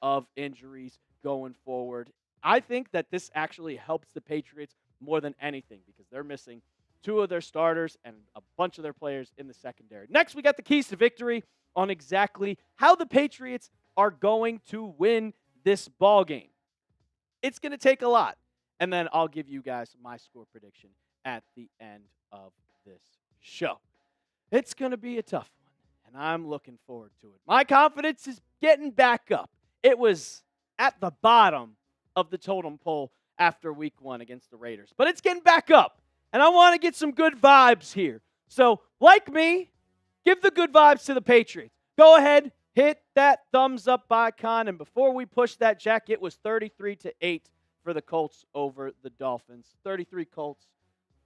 of injuries going forward. I think that this actually helps the Patriots more than anything because they're missing 2 of their starters and a bunch of their players in the secondary. Next, we got the keys to victory on exactly how the Patriots are going to win this ball game. It's going to take a lot. And then I'll give you guys my score prediction at the end of this show. It's going to be a tough one, and I'm looking forward to it. My confidence is getting back up. It was at the bottom of the totem pole after week 1 against the Raiders. But it's getting back up, and I want to get some good vibes here. So, like me, give the good vibes to the Patriots. Go ahead, hit that thumbs up icon, and before we push that jack, it was 33-8 for the Colts over the Dolphins. 33 Colts,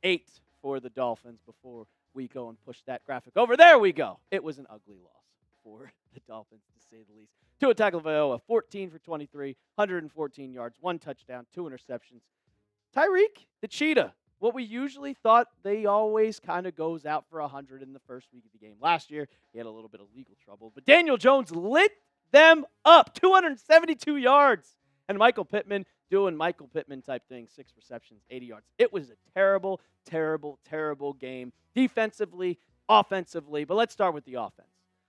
8 for the Dolphins before we go and push that graphic over. There we go. It was an ugly loss for the Dolphins, to say the least. Tua Tagovailoa, 14 for 23, 114 yards, 1 touchdown, 2 interceptions. Tyreek, the cheetah, what we usually thought they always kind of goes out for 100 in the first week of the game. Last year, he had a little bit of legal trouble, but Daniel Jones lit them up, 272 yards. And Michael Pittman doing Michael Pittman type things, 6 receptions, 80 yards. It was a terrible, terrible, terrible game defensively, offensively. But let's start with the offense.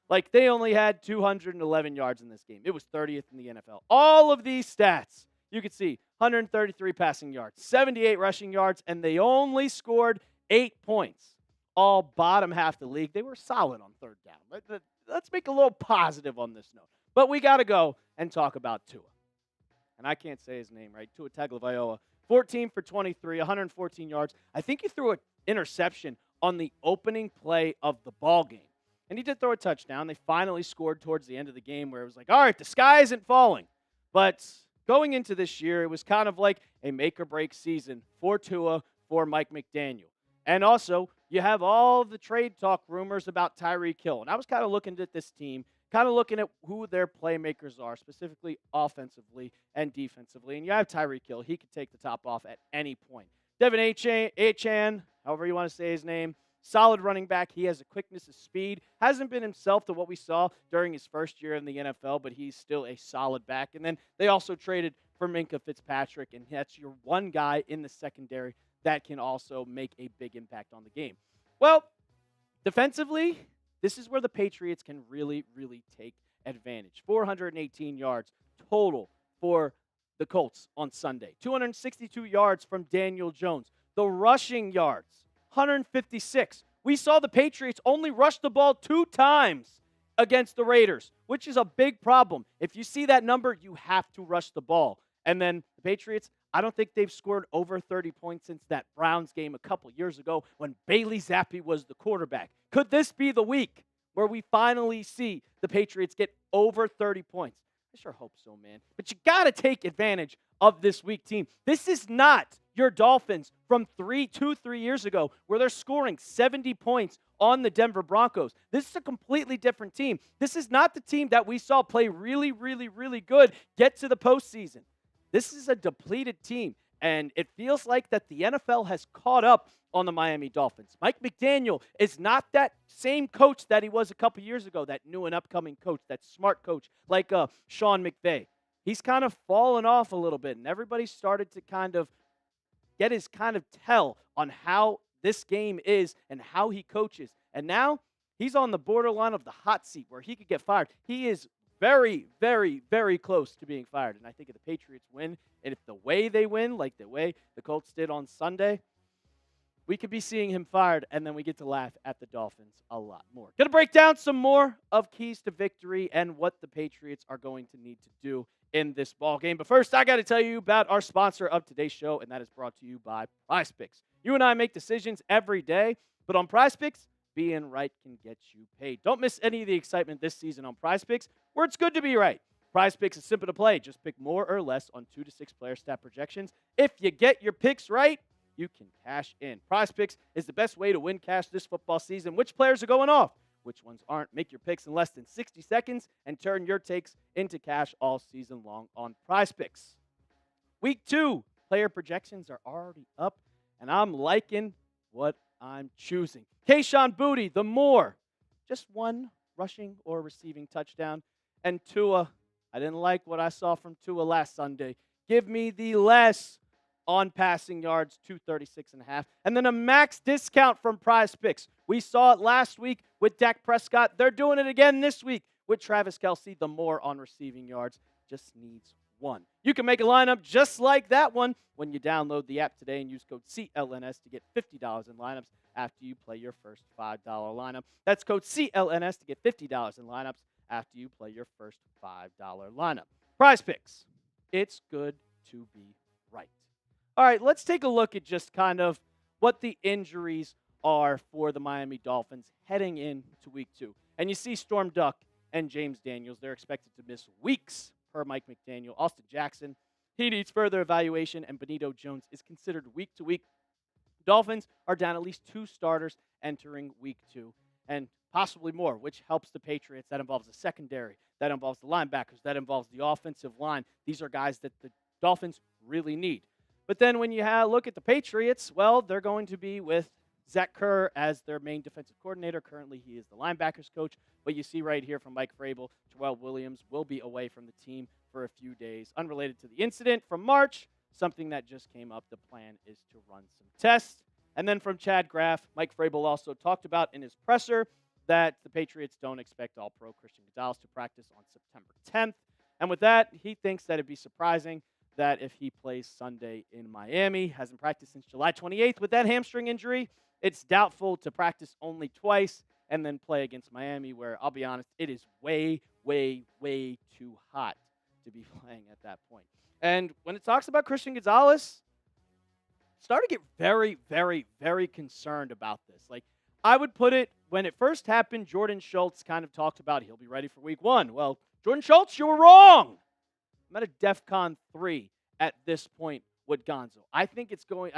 Like, they only had 211 yards in this game. It was 30th in the NFL. All of these stats, you could see 133 passing yards, 78 rushing yards, and they only scored 8 points. All bottom half the league. They were solid on third down. Let's make a little positive on this note. But we got to go and talk about Tua. And I can't say his name right. Tua Tagovailoa, 14 for 23, 114 yards. I think he threw an interception on the opening play of the ball game. And he did throw a touchdown. They finally scored towards the end of the game where it was like, all right, the sky isn't falling. But going into this year, it was kind of like a make-or-break season for Tua, for Mike McDaniel. And also, you have all the trade talk rumors about Tyreek Hill. And I was kind of looking at this team, kind of looking at who their playmakers are, specifically offensively and defensively. And you have Tyreek Hill. He could take the top off at any point. Devin Achan, however you want to say his name, solid running back. He has a quickness of speed. Hasn't been himself to what we saw during his first year in the NFL, but he's still a solid back. And then they also traded for Minkah Fitzpatrick, and that's your one guy in the secondary that can also make a big impact on the game. Well, defensively, this is where the Patriots can really, really take advantage. 418 yards total for the Colts on Sunday. 262 yards from Daniel Jones. The rushing yards, 156. We saw the Patriots only rush the ball 2 times against the Raiders, which is a big problem. If you see that number, you have to rush the ball. And then the Patriots, I don't think they've scored over 30 points since that Browns game a couple years ago when Bailey Zappi was the quarterback. Could this be the week where we finally see the Patriots get over 30 points? I sure hope so, man. But you got to take advantage of this weak team. This is not your Dolphins from 3 years ago where they're scoring 70 points on the Denver Broncos. This is a completely different team. This is not the team that we saw play really, really, really good, get to the postseason. This is a depleted team, and it feels like that the NFL has caught up on the Miami Dolphins. Mike McDaniel is not that same coach that he was a couple years ago, that new and upcoming coach, that smart coach like Sean McVay. He's kind of fallen off a little bit, and everybody started to kind of get his kind of tell on how this game is and how he coaches. And now he's on the borderline of the hot seat where he could get fired. He is very, very, very close to being fired. And I think if the Patriots win, and if the way they win, like the way the Colts did on Sunday, we could be seeing him fired, and then we get to laugh at the Dolphins a lot more. Going to break down some more of keys to victory and what the Patriots are going to need to do in this ball game. But first, I got to tell you about our sponsor of today's show, and that is brought to you by PrizePicks. You and I make decisions every day, but on PrizePicks, being right can get you paid. Don't miss any of the excitement this season on PrizePicks, where it's good to be right. PrizePicks is simple to play. Just pick more or less on 2 to 6 player stat projections. If you get your picks right, you can cash in. PrizePicks is the best way to win cash this football season. Which players are going off? Which ones aren't? Make your picks in less than 60 seconds and turn your takes into cash all season long on PrizePicks. Week 2 player projections are already up, and I'm liking what I'm choosing. Kayshon Boutte, the more. Just 1 rushing or receiving touchdown. And Tua, I didn't like what I saw from Tua last Sunday. Give me the less on passing yards, 236.5. And then a max discount from PrizePicks. We saw it last week with Dak Prescott. They're doing it again this week with Travis Kelce. The more on receiving yards just needs 1. You can make a lineup just like that one when you download the app today and use code CLNS to get $50 in lineups after you play your first $5 lineup. That's code CLNS to get $50 in lineups after you play your first $5 lineup. PrizePicks. It's good to be right. All right, let's take a look at just kind of what the injuries are for the Miami Dolphins heading into week 2. And you see Storm Duck and James Daniels, they're expected to miss weeks per Mike McDaniel. Austin Jackson, he needs further evaluation, and Benito Jones is considered week to week. Dolphins are down at least 2 starters entering week 2, and possibly more, which helps the Patriots. That involves the secondary, that involves the linebackers, that involves the offensive line. These are guys that the Dolphins really need. But then when you look at the Patriots, well, they're going to be with Zach Kerr as their main defensive coordinator. Currently, he is the linebackers coach. But you see right here from Mike Vrabel, Terrell Williams will be away from the team for a few days. Unrelated to the incident from March, something that just came up. The plan is to run some tests. And then from Chad Graff, Mike Vrabel also talked about in his presser that the Patriots don't expect All-Pro Christian Gonzalez to practice on September 10th. And with that, he thinks that it'd be surprising that if he plays Sunday in Miami, hasn't practiced since July 28th with that hamstring injury, it's doubtful to practice only twice and then play against Miami, where I'll be honest, it is way, way, way too hot to be playing at that point. And when it talks about Christian Gonzalez, start to get very, very, very concerned about this. Like, I would put it, when it first happened, Jordan Schultz kind of talked about he'll be ready for week 1. Well, Jordan Schultz, you were wrong. I'm at a DEFCON 3 at this point with Gonzo. I think it's going,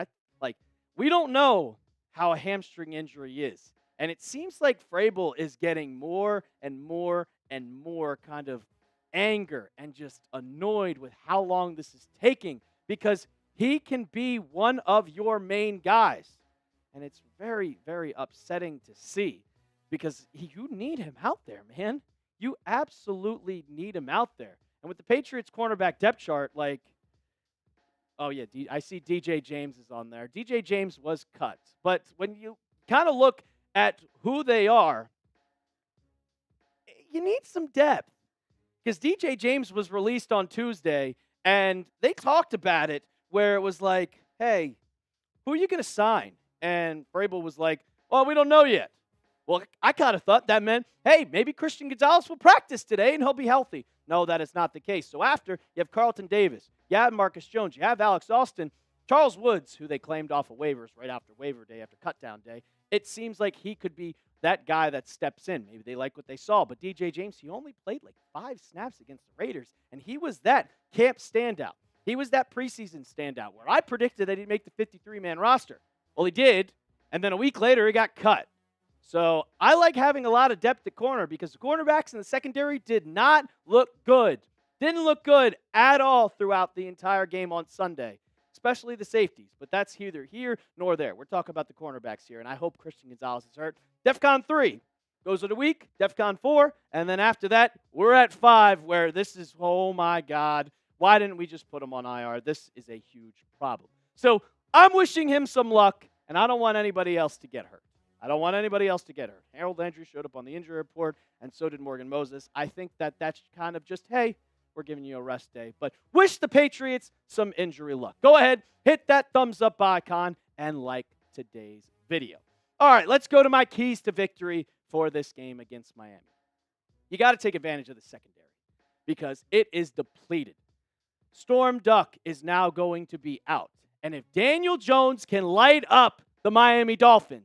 we don't know how a hamstring injury is. And it seems like Vrabel is getting more and more and more kind of anger and just annoyed with how long this is taking, because he can be one of your main guys. And it's very, very upsetting to see, because you need him out there, man. You absolutely need him out there. And with the Patriots cornerback depth chart, I see DJ James is on there. DJ James was cut. But when you kind of look at who they are, you need some depth. Because DJ James was released on Tuesday, and they talked about it where it was like, hey, who are you going to sign? And Vrabel was like, well, we don't know yet. Well, I kind of thought that meant, hey, maybe Christian Gonzalez will practice today and he'll be healthy. No, that is not the case. So after, you have Carlton Davis, you have Marcus Jones, you have Alex Austin, Charles Woods, who they claimed off of waivers right after waiver day, after cutdown day. It seems like he could be that guy that steps in. Maybe they like what they saw. But DJ James, he only played like 5 snaps against the Raiders, and he was that camp standout. He was that preseason standout where I predicted that he'd make the 53-man roster. Well, he did, and then a week later, he got cut. So I like having a lot of depth at corner, because the cornerbacks in the secondary did not look good. Didn't look good at all throughout the entire game on Sunday, especially the safeties. But that's neither here nor there. We're talking about the cornerbacks here, and I hope Christian Gonzalez is hurt. DEFCON 3 goes of the week, DEFCON 4, and then after that, we're at 5, where this is, oh my God, why didn't we just put him on IR? This is a huge problem. So I'm wishing him some luck, and I don't want anybody else to get hurt. I don't want anybody else to get hurt. Harold Landry showed up on the injury report, and so did Morgan Moses. I think that that's kind of just, hey, we're giving you a rest day. But wish the Patriots some injury luck. Go ahead, hit that thumbs up icon, and like today's video. All right, let's go to my keys to victory for this game against Miami. You got to take advantage of the secondary, because it is depleted. Storm Duck is now going to be out. And if Daniel Jones can light up the Miami Dolphins,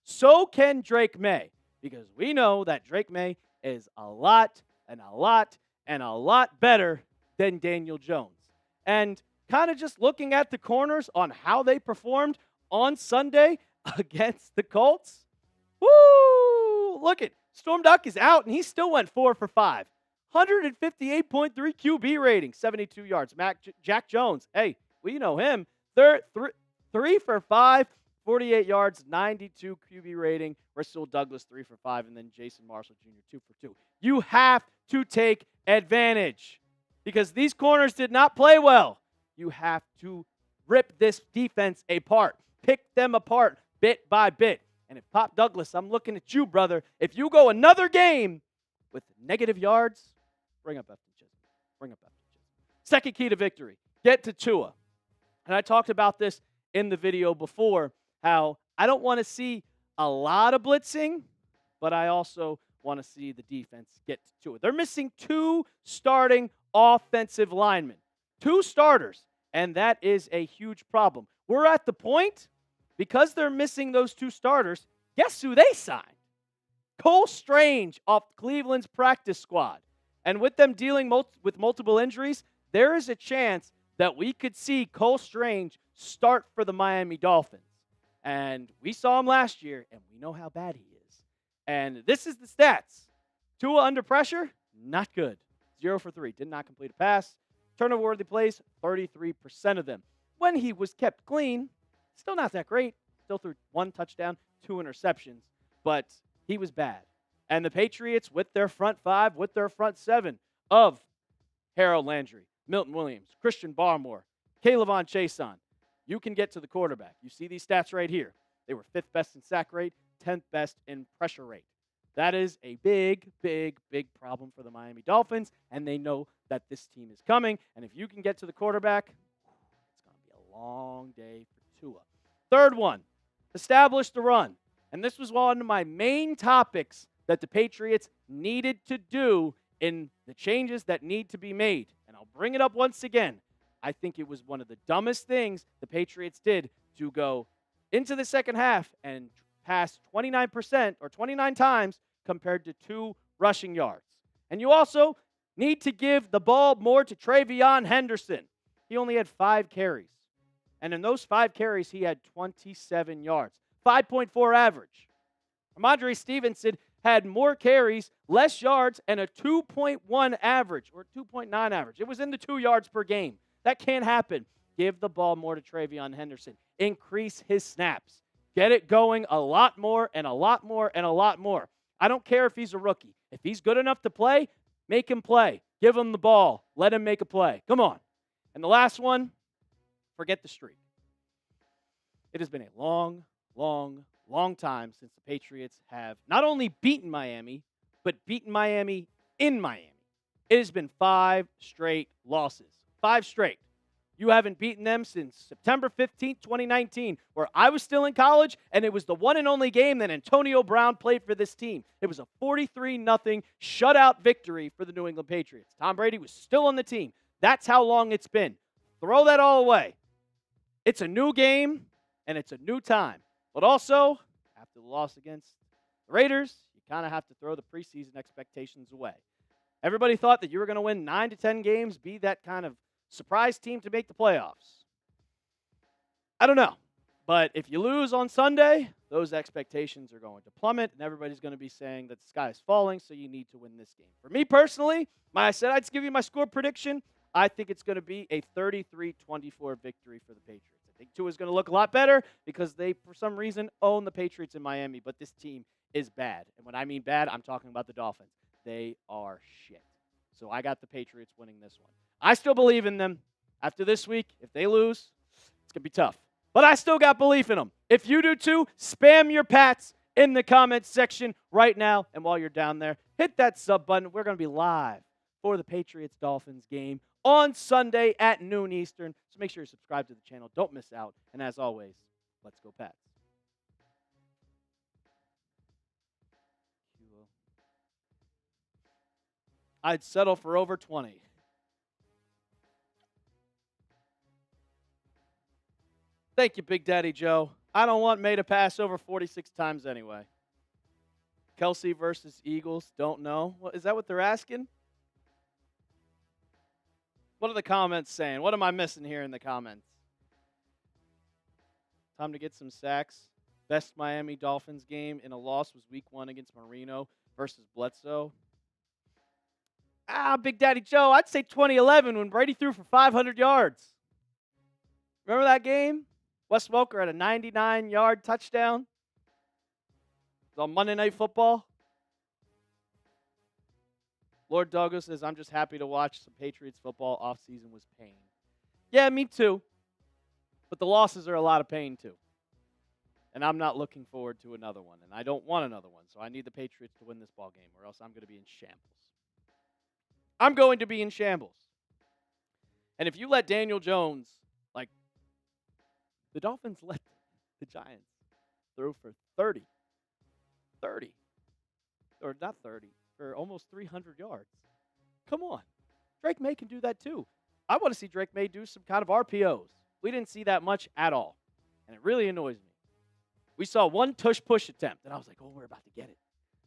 so can Drake May, because we know that Drake May is a lot and a lot and a lot better than Daniel Jones. And kind of just looking at the corners on how they performed on Sunday against the Colts, woo! Look at Storm Duck is out, and he still went 4 for 5. 158.3 QB rating, 72 yards. Jack Jones, hey, we know him. 3 for 5. 48 yards, 92 QB rating. Rasul Douglas, 3 for 5, and then Jason Marshall Jr., 2 for 2. You have to take advantage, because these corners did not play well. You have to rip this defense apart. Pick them apart bit by bit. And if Pop Douglas, I'm looking at you, brother. If you go another game with negative yards, bring up Efton Chisholm. Bring up Efton Chisholm. Second key to victory, get to Tua. And I talked about this in the video before, how I don't want to see a lot of blitzing, but I also want to see the defense get to it. They're missing 2 starting offensive linemen. 2 starters. And that is a huge problem. We're at the point, because they're missing those two starters, guess who they signed? Cole Strange off Cleveland's practice squad. And with them dealing with multiple injuries, there is a chance that we could see Cole Strange start for the Miami Dolphins. And we saw him last year, and we know how bad he is. And this is the stats. Tua under pressure, not good. 0 for 3, did not complete a pass. Turnover-worthy plays, 33% of them. When he was kept clean, still not that great. Still threw 1 touchdown, 2 interceptions. But he was bad. And the Patriots, with their front 5, with their front 7 of Harold Landry, Milton Williams, Christian Barmore, Kayvon Chason, you can get to the quarterback. You see these stats right here. They were 5th best in sack rate, 10th best in pressure rate. That is a big, big, big problem for the Miami Dolphins, and they know that this team is coming. And if you can get to the quarterback, it's going to be a long day for Tua. Third one, establish the run. And this was one of my main topics that the Patriots needed to do in the changes that need to be made. And I'll bring it up once again. I think it was one of the dumbest things the Patriots did to go into the second half and pass 29% or 29 times compared to 2 rushing yards. And you also need to give the ball more to Treveyon Henderson. He only had 5 carries. And in those 5 carries, he had 27 yards. 5.4 average. Ramondre Stevenson had more carries, less yards, and a 2.1 average, or 2.9 average. It was in the 2 yards per game. That can't happen. Give the ball more to Treveyon Henderson. Increase his snaps. Get it going a lot more and a lot more and a lot more. I don't care if he's a rookie. If he's good enough to play, make him play. Give him the ball. Let him make a play. Come on. And the last one, forget the streak. It has been a long, long time since the Patriots have not only beaten Miami, but beaten Miami in Miami. It has been 5 straight losses. 5 straight. You haven't beaten them since September 15th, 2019, where I was still in college, and it was the one and only game that Antonio Brown played for this team. It was a 43-0 shutout victory for the New England Patriots. Tom Brady was still on the team. That's how long it's been. Throw that all away. It's a new game, and it's a new time. But also, after the loss against the Raiders, you kind of have to throw the preseason expectations away. Everybody thought that you were going to win 9 to 10 games, be that kind of surprise team to make the playoffs. I don't know. But if you lose on Sunday, those expectations are going to plummet, and everybody's going to be saying that the sky is falling, so you need to win this game. For me personally, I said I'd give you my score prediction. I think it's going to be a 33-24 victory for the Patriots. I think Tua is going to look a lot better because they, for some reason, own the Patriots in Miami, but this team is bad. And when I mean bad, I'm talking about the Dolphins. They are shit. So I got the Patriots winning this one. I still believe in them. After this week, if they lose, it's going to be tough. But I still got belief in them. If you do too, spam your Pats in the comments section right now. And while you're down there, hit that sub button. We're going to be live for the Patriots-Dolphins game on Sunday at noon Eastern. So make sure you subscribe to the channel. Don't miss out. And as always, let's go Pats. I'd settle for over 20. Thank you, Big Daddy Joe. I don't want May to pass over 46 times anyway. Kelsey versus Eagles, don't know. Is that what they're asking? What are the comments saying? What am I missing here in the comments? Time to get some sacks. Best Miami Dolphins game in a loss was week 1 against Marino versus Bledsoe. Big Daddy Joe, I'd say 2011 when Brady threw for 500 yards. Remember that game? Wes Welker had a 99-yard touchdown. It was on Monday Night Football. Lord Douglas says, I'm just happy to watch some Patriots football. Offseason was pain. Yeah, me too. But the losses are a lot of pain too. And I'm not looking forward to another one. And I don't want another one. So I need the Patriots to win this ball game or else I'm going to be in shambles. I'm going to be in shambles. And if you let Daniel Jones, the Dolphins let the Giants throw for 30. Or not 30, for almost 300 yards. Come on. Drake May can do that too. I want to see Drake May do some kind of RPOs. We didn't see that much at all, and it really annoys me. We saw one tush-push attempt, and I was like, oh, we're about to get it.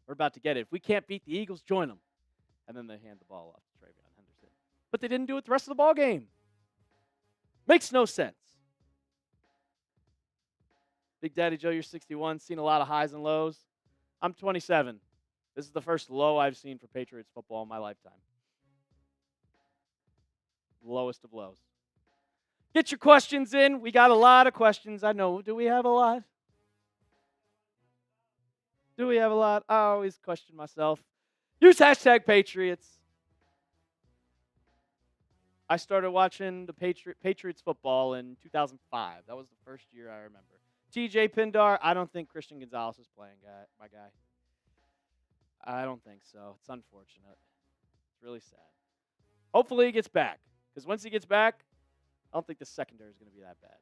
We're about to get it. If we can't beat the Eagles, join them. And then they hand the ball off to Treveyon Henderson. But they didn't do it the rest of the ball game. Makes no sense. Big Daddy Joe, you're 61, seen a lot of highs and lows. I'm 27. This is the first low I've seen for Patriots football in my lifetime. Lowest of lows. Get your questions in. We got a lot of questions. I know. Do we have a lot? Do we have a lot? I always question myself. Use hashtag Patriots. I started watching the Patriots football in 2005. That was the first year I remember. TJ Pindar, I don't think Christian Gonzalez is playing, my guy. I don't think so. It's unfortunate. It's really sad. Hopefully he gets back. Because once he gets back, I don't think the secondary is going to be that bad.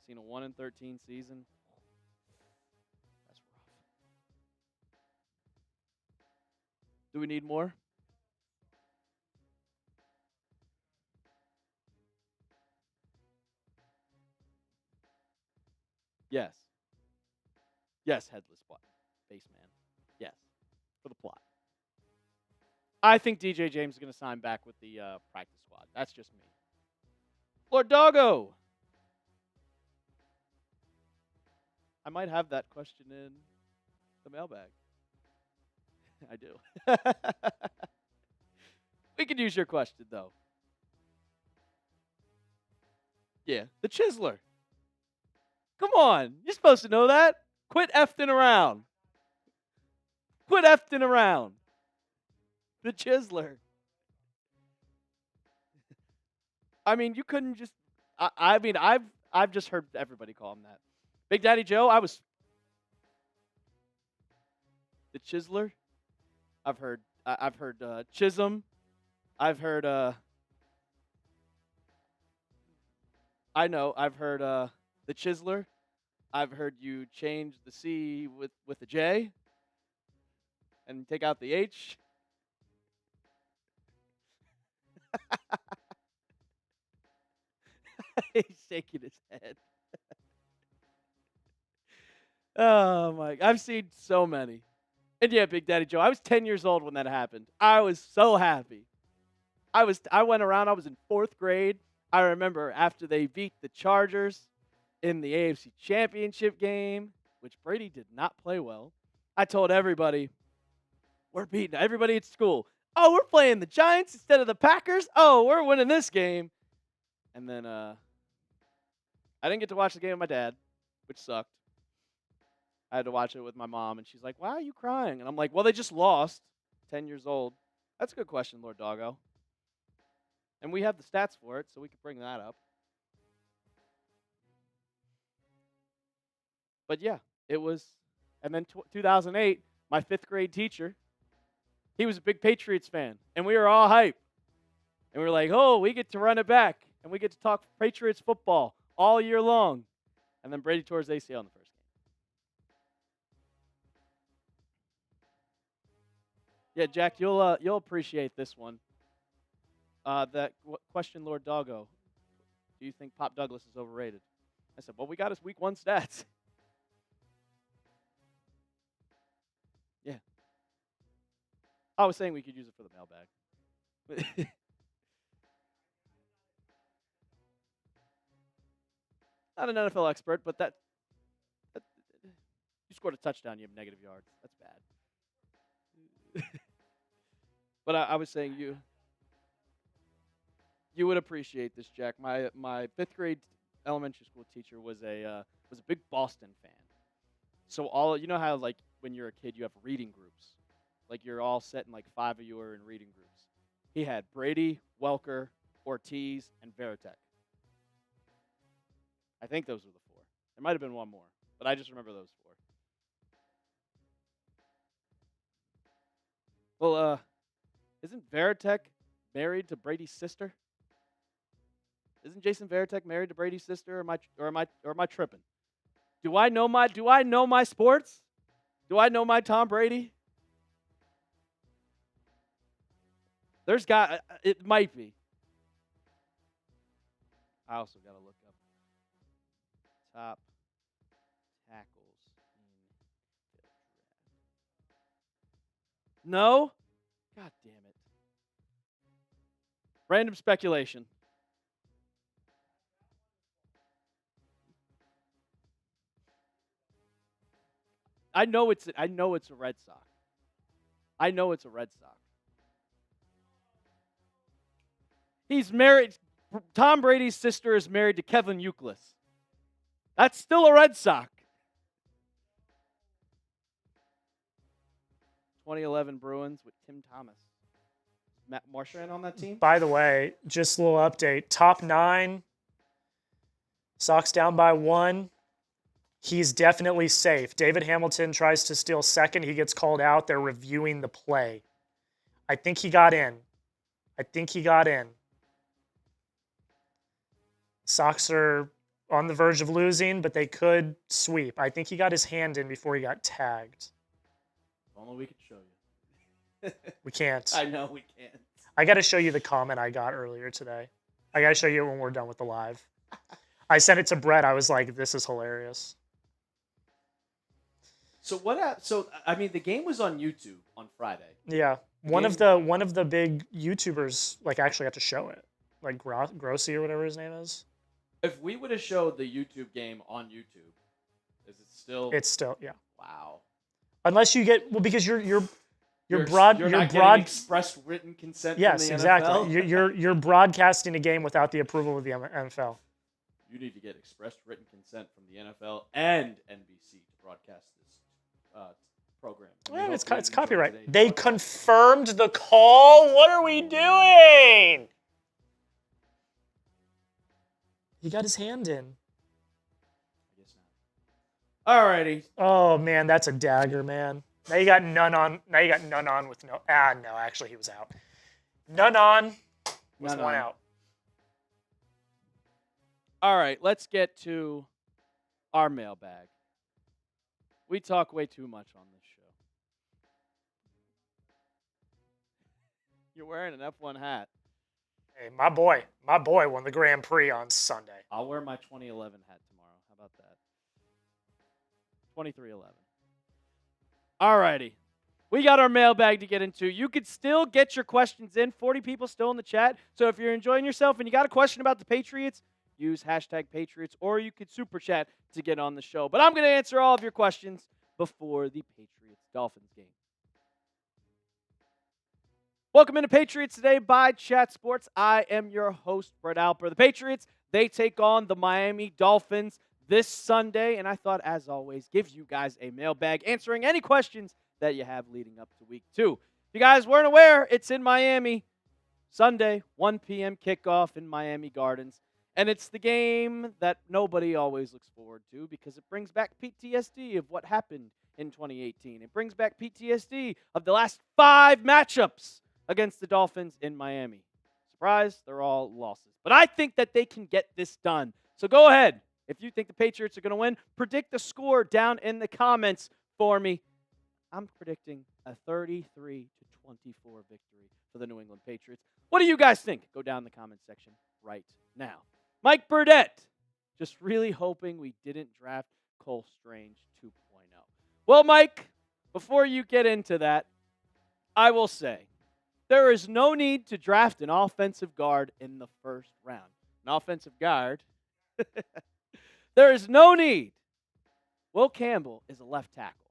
Seen a 1-13 season. That's rough. Do we need more? Yes. Yes, headless face man. Yes. For the plot. I think DJ James is going to sign back with the practice squad. That's just me. Lord Doggo. I might have that question in the mailbag. I do. We could use your question, though. Yeah, the Chiseler. Come on. You're supposed to know that. Quit effing around. Quit effing around. The Chiseler. I mean, you couldn't just... I mean, I've just heard everybody call him that. Big Daddy Joe, the Chiseler. I've heard Chisholm. I've heard the Chiseler. I've heard you change the C with the J and take out the H. He's shaking his head. Oh my! I've seen so many. And yeah, Big Daddy Joe, I was 10 years old when that happened. I was so happy. I went around. I was in 4th grade. I remember after they beat the Chargers in the AFC Championship game, which Brady did not play well. I told everybody, we're beating everybody at school. Oh, we're playing the Giants instead of the Packers. Oh, we're winning this game. And then I didn't get to watch the game with my dad, which sucked. I had to watch it with my mom, and she's like, why are you crying? And I'm like, well, they just lost. 10 years old. That's a good question, Lord Doggo. And we have the stats for it, so we could bring that up. But yeah, it was. And then 2008, my 5th grade teacher, he was a big Patriots fan, and we were all hype. And we were like, oh, we get to run it back, and we get to talk Patriots football all year long. And then Brady tore his ACL in the first game. Yeah, Jack, you'll appreciate this one. That question, Lord Doggo. Do you think Pop Douglas is overrated? I said, well, we got his week 1 stats. Yeah. I was saying we could use it for the mailbag. Not an NFL expert, but that you scored a touchdown, you have negative yards. That's bad. But I was saying you would appreciate this, Jack. My 5th grade elementary school teacher was a big Boston fan. So you know how like when you're a kid you have reading groups, like you're all set in like 5 of you are in reading groups. He had Brady, Welker, Ortiz, and Veritek. I think those were the 4. There might have been one more, but I just remember those 4. Well, isn't Veritek married to Brady's sister? Isn't Jason Veritek married to Brady's sister, or am I tripping? Do I know my sports? Do I know my Tom Brady? It might be. I also got to look up top tackles in the draft. No? God damn it. Random speculation. I know it's a Red Sox. I know it's a Red Sox. He's married. Tom Brady's sister is married to Kevin Youkilis. That's still a Red Sox. 2011 Bruins with Tim Thomas. Matt Marchand on that team? By the way, just a little update. Top 9. Sox down by 1. He's definitely safe. David Hamilton tries to steal second. He gets called out. They're reviewing the play. I think he got in. Sox are on the verge of losing, but they could sweep. I think he got his hand in before he got tagged. Only we could show you. We can't. I know we can't. I got to show you the comment I got earlier today. I got to show you it when we're done with the live. I sent it to Brett. I was like, this is hilarious. So the game was on YouTube on Friday. Yeah. One of the big YouTubers actually got to show it. Like Grossi or whatever his name is. If we would have showed the YouTube game on YouTube, is it still? It's still, yeah. Wow. Unless you get because you're not getting express written consent. Yes, from the exactly. NFL? You're broadcasting a game without the approval of the NFL. You need to get express written consent from the NFL and NBC to broadcast this program. Well, it's copyright. They confirmed the call. What are we doing? He got his hand in. I guess not. Alrighty. Oh man, that's a dagger, man. Now you got none on. With no. No, actually he was out. None on with one out. All right, let's get to our mailbag. We talk way too much on this show. You're wearing an F1 hat. Hey, my boy won the Grand Prix on Sunday. I'll wear my 2011 hat tomorrow. How about that? 2311. All righty. We got our mailbag to get into. You could still get your questions in. 40 people still in the chat. So if you're enjoying yourself and you got a question about the Patriots, use #Patriots, or you could super chat to get on the show. But I'm going to answer all of your questions before the Patriots-Dolphins game. Welcome into Patriots Today by Chat Sports. I am your host, Brett Alper. The Patriots, they take on the Miami Dolphins this Sunday, and I thought, as always, give you guys a mailbag answering any questions that you have leading up to Week 2. If you guys weren't aware, it's in Miami. Sunday, 1 p.m. kickoff in Miami Gardens. And it's the game that nobody always looks forward to because it brings back PTSD of what happened in 2018. It brings back PTSD of the last 5 matchups against the Dolphins in Miami. Surprise, they're all losses. But I think that they can get this done. So go ahead. If you think the Patriots are going to win, predict the score down in the comments for me. I'm predicting a 33-24 victory for the New England Patriots. What do you guys think? Go down in the comments section right now. Mike Burdett, just really hoping we didn't draft Cole Strange 2.0. Well, Mike, before you get into that, I will say, there is no need to draft an offensive guard in the first round. An offensive guard. There is no need. Will Campbell is a left tackle.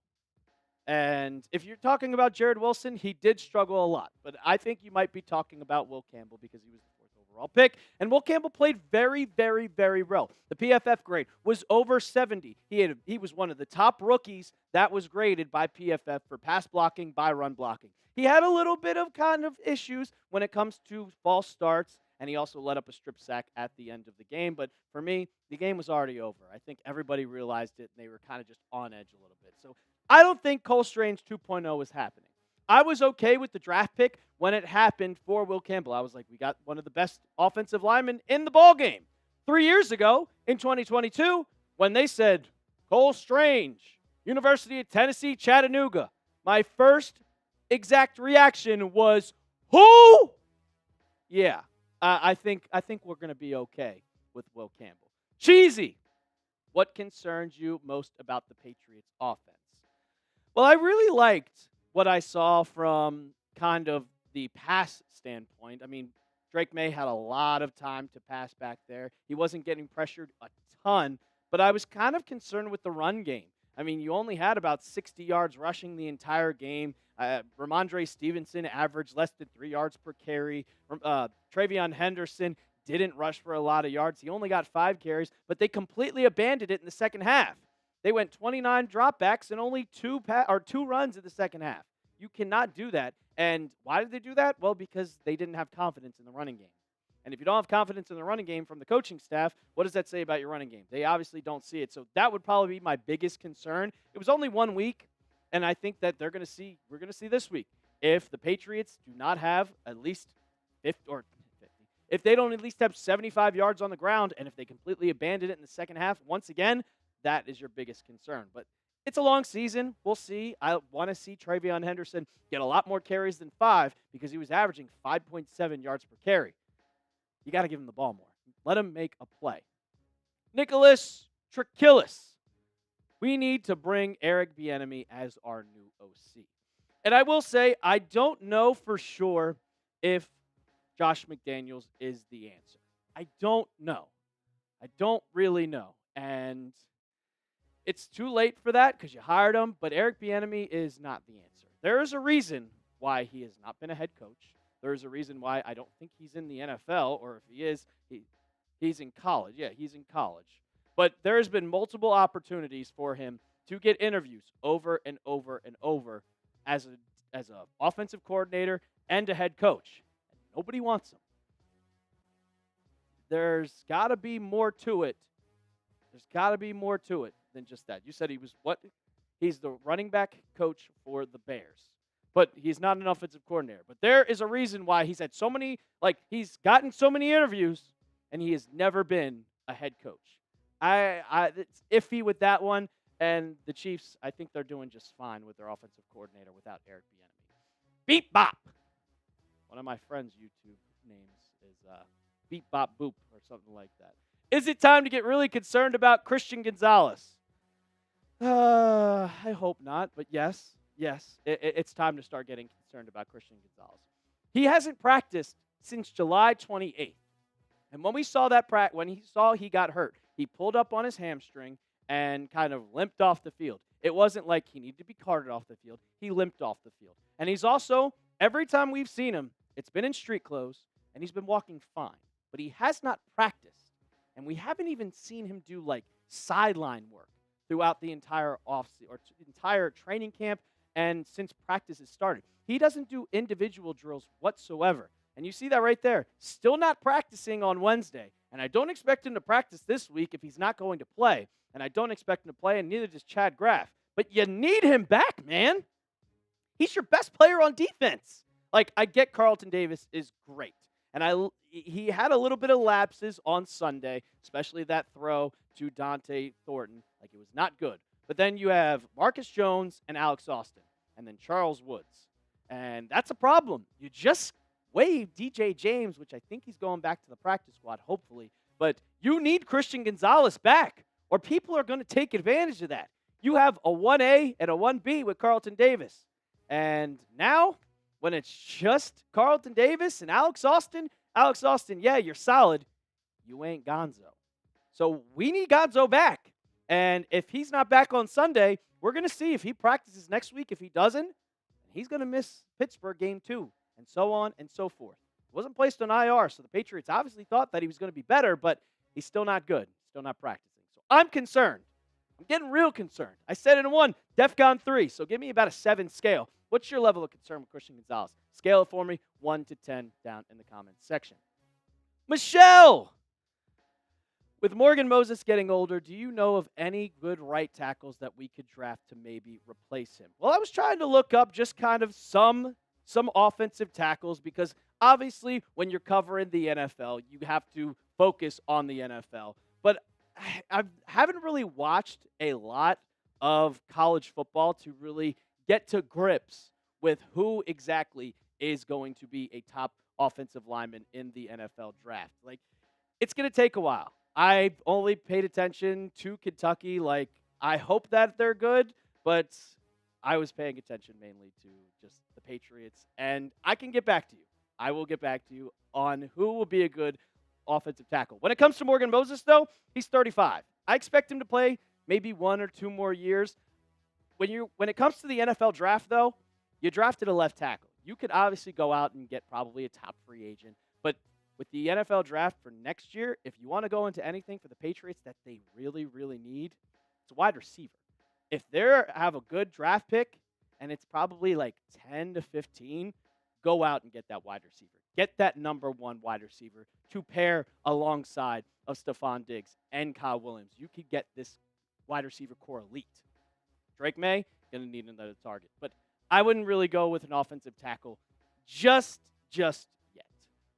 And if you're talking about Jared Wilson, he did struggle a lot. But I think you might be talking about Will Campbell because he was the 4th overall pick. And Will Campbell played very, very, very well. The PFF grade was over 70. He was one of the top rookies that was graded by PFF for pass blocking, by run blocking. He had a little bit of kind of issues when it comes to false starts, and he also let up a strip sack at the end of the game. But for me, the game was already over. I think everybody realized it, and they were kind of just on edge a little bit. So I don't think Cole Strange 2.0 is happening. I was okay with the draft pick when it happened for Will Campbell. I was like, we got one of the best offensive linemen in the ballgame. 3 years ago, in 2022, when they said, Cole Strange, University of Tennessee, Chattanooga, my first exact reaction was, who? Yeah, I think we're going to be okay with Will Campbell. Cheesy, what concerns you most about the Patriots offense? Well, I really liked what I saw from kind of the pass standpoint. I mean, Drake May had a lot of time to pass back there. He wasn't getting pressured a ton, but I was kind of concerned with the run game. I mean, you only had about 60 yards rushing the entire game. Ramondre Stevenson averaged less than 3 yards per carry. Treveyon Henderson didn't rush for a lot of yards. He only got 5 carries, but they completely abandoned it in the second half. They went 29 dropbacks and only two runs in the second half. You cannot do that. And why did they do that? Well, because they didn't have confidence in the running game. And if you don't have confidence in the running game from the coaching staff, what does that say about your running game? They obviously don't see it. So that would probably be my biggest concern. It was only 1 week, and I think that we're going to see this week. If the Patriots do not have at least 50, if they don't at least have 75 yards on the ground, and if they completely abandon it in the second half, once again, that is your biggest concern. But it's a long season. We'll see. I want to see Treveyon Henderson get a lot more carries than 5 because he was averaging 5.7 yards per carry. You got to give him the ball more. Let him make a play. Nicholas Trakillis. We need to bring Eric Bieniemy as our new OC. And I will say, I don't know for sure if Josh McDaniels is the answer. I don't know. I don't really know. And it's too late for that because you hired him, but Eric Bieniemy is not the answer. There is a reason why he has not been a head coach. There is a reason why I don't think he's in the NFL, or if he is, he's in college. Yeah, he's in college. But there has been multiple opportunities for him to get interviews over and over and over as a offensive coordinator and a head coach. And nobody wants him. There's got to be more to it. There's got to be more to it than just that. You said he was what? He's the running back coach for the Bears. But he's not an offensive coordinator. But there is a reason why he's had so many, he's gotten so many interviews, and he has never been a head coach. It's iffy with that one, and the Chiefs, I think they're doing just fine with their offensive coordinator without Eric Bieniemy. Beep Bop. One of my friends' YouTube names is Beep Bop Boop or something like that. Is it time to get really concerned about Christian Gonzalez? I hope not, but yes, it's time to start getting concerned about Christian Gonzalez. He hasn't practiced since July 28th. And when we saw that when he got hurt, he pulled up on his hamstring and kind of limped off the field. It wasn't like he needed to be carted off the field. He limped off the field. And he's also, every time we've seen him, it's been in street clothes, and he's been walking fine. But he has not practiced. And we haven't even seen him do, sideline work throughout the entire offseason or entire training camp and since practice has started. He doesn't do individual drills whatsoever. And you see that right there. Still not practicing on Wednesday. And I don't expect him to practice this week if he's not going to play. And I don't expect him to play, and neither does Chad Graff. But you need him back, man. He's your best player on defense. I get Carlton Davis is great. And he had a little bit of lapses on Sunday, especially that throw to Dante Thornton. It was not good. But then you have Marcus Jones and Alex Austin, and then Charles Woods. And that's a problem. You just waived DJ James, which I think he's going back to the practice squad, hopefully. But you need Christian Gonzalez back, or people are going to take advantage of that. You have a 1A and a 1B with Carlton Davis. And now, when it's just Carlton Davis and Alex Austin, yeah, you're solid. You ain't Gonzo. So we need Gonzo back. And if he's not back on Sunday, we're going to see if he practices next week. If he doesn't, he's going to miss Pittsburgh game 2, and so on and so forth. He wasn't placed on IR, so the Patriots obviously thought that he was going to be better, but he's still not good, still not practicing. So I'm concerned. I'm getting real concerned. I said it in 1, DEFCON 3, so give me about a 7 scale. What's your level of concern with Christian Gonzalez? Scale it for me, 1 to 10, down in the comments section. Michelle! With Morgan Moses getting older, do you know of any good right tackles that we could draft to maybe replace him? Well, I was trying to look up just kind of some offensive tackles because obviously when you're covering the NFL, you have to focus on the NFL. But I haven't really watched a lot of college football to really get to grips with who exactly is going to be a top offensive linemen in the NFL draft. Like, it's going to take a while. I've only paid attention to Kentucky. Like, I hope that they're good, but I was paying attention mainly to just the Patriots. And I can get back to you. I will get back to you on who will be a good offensive tackle. When it comes to Morgan Moses, though, he's 35. I expect him to play maybe 1 or 2 more years. When it comes to the NFL draft, though, you drafted a left tackle. You could obviously go out and get probably a top free agent. But with the NFL draft for next year, if you want to go into anything for the Patriots that they really, really need, it's a wide receiver. If they have a good draft pick and it's probably like 10 to 15, go out and get that wide receiver. Get that number 1 wide receiver to pair alongside of Stephon Diggs and Kyle Williams. You could get this wide receiver core elite. Drake May, going to need another target. But I wouldn't really go with an offensive tackle just yet.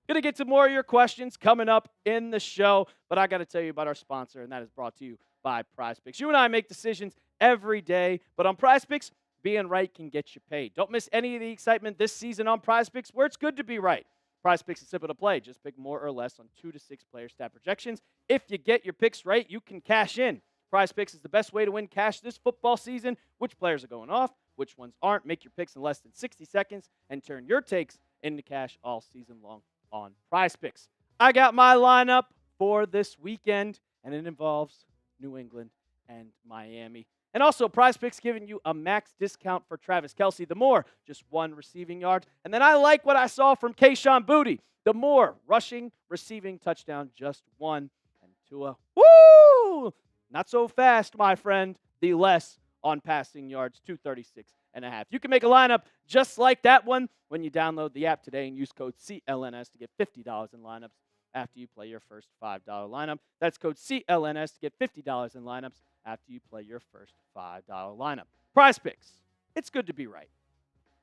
Going to get to more of your questions coming up in the show, but I got to tell you about our sponsor, and that is brought to you by Prize Picks. You and I make decisions every day, but on Prize Picks, being right can get you paid. Don't miss any of the excitement this season on Prize Picks, where it's good to be right. Prize Picks is simple to play. Just pick more or less on 2 to 6 player stat projections. If you get your picks right, you can cash in. Prize Picks is the best way to win cash this football season. Which players are going off, which ones aren't. Make your picks in less than 60 seconds and turn your takes into cash all season long on Prize Picks. I got my lineup for this weekend, and it involves New England and Miami. And also, Prize Picks giving you a max discount for Travis Kelce. The more, just 1 receiving yard. And then I like what I saw from Kayshon Boutte. The more, rushing, receiving, touchdown, just 1. And Tua, woo! Not so fast, my friend. The less on passing yards, 236.5. You can make a lineup just like that one when you download the app today and use code CLNS to get $50 in lineups after you play your first $5 lineup. That's code CLNS to get $50 in lineups after you play your first $5 lineup. Prize Picks. It's good to be right.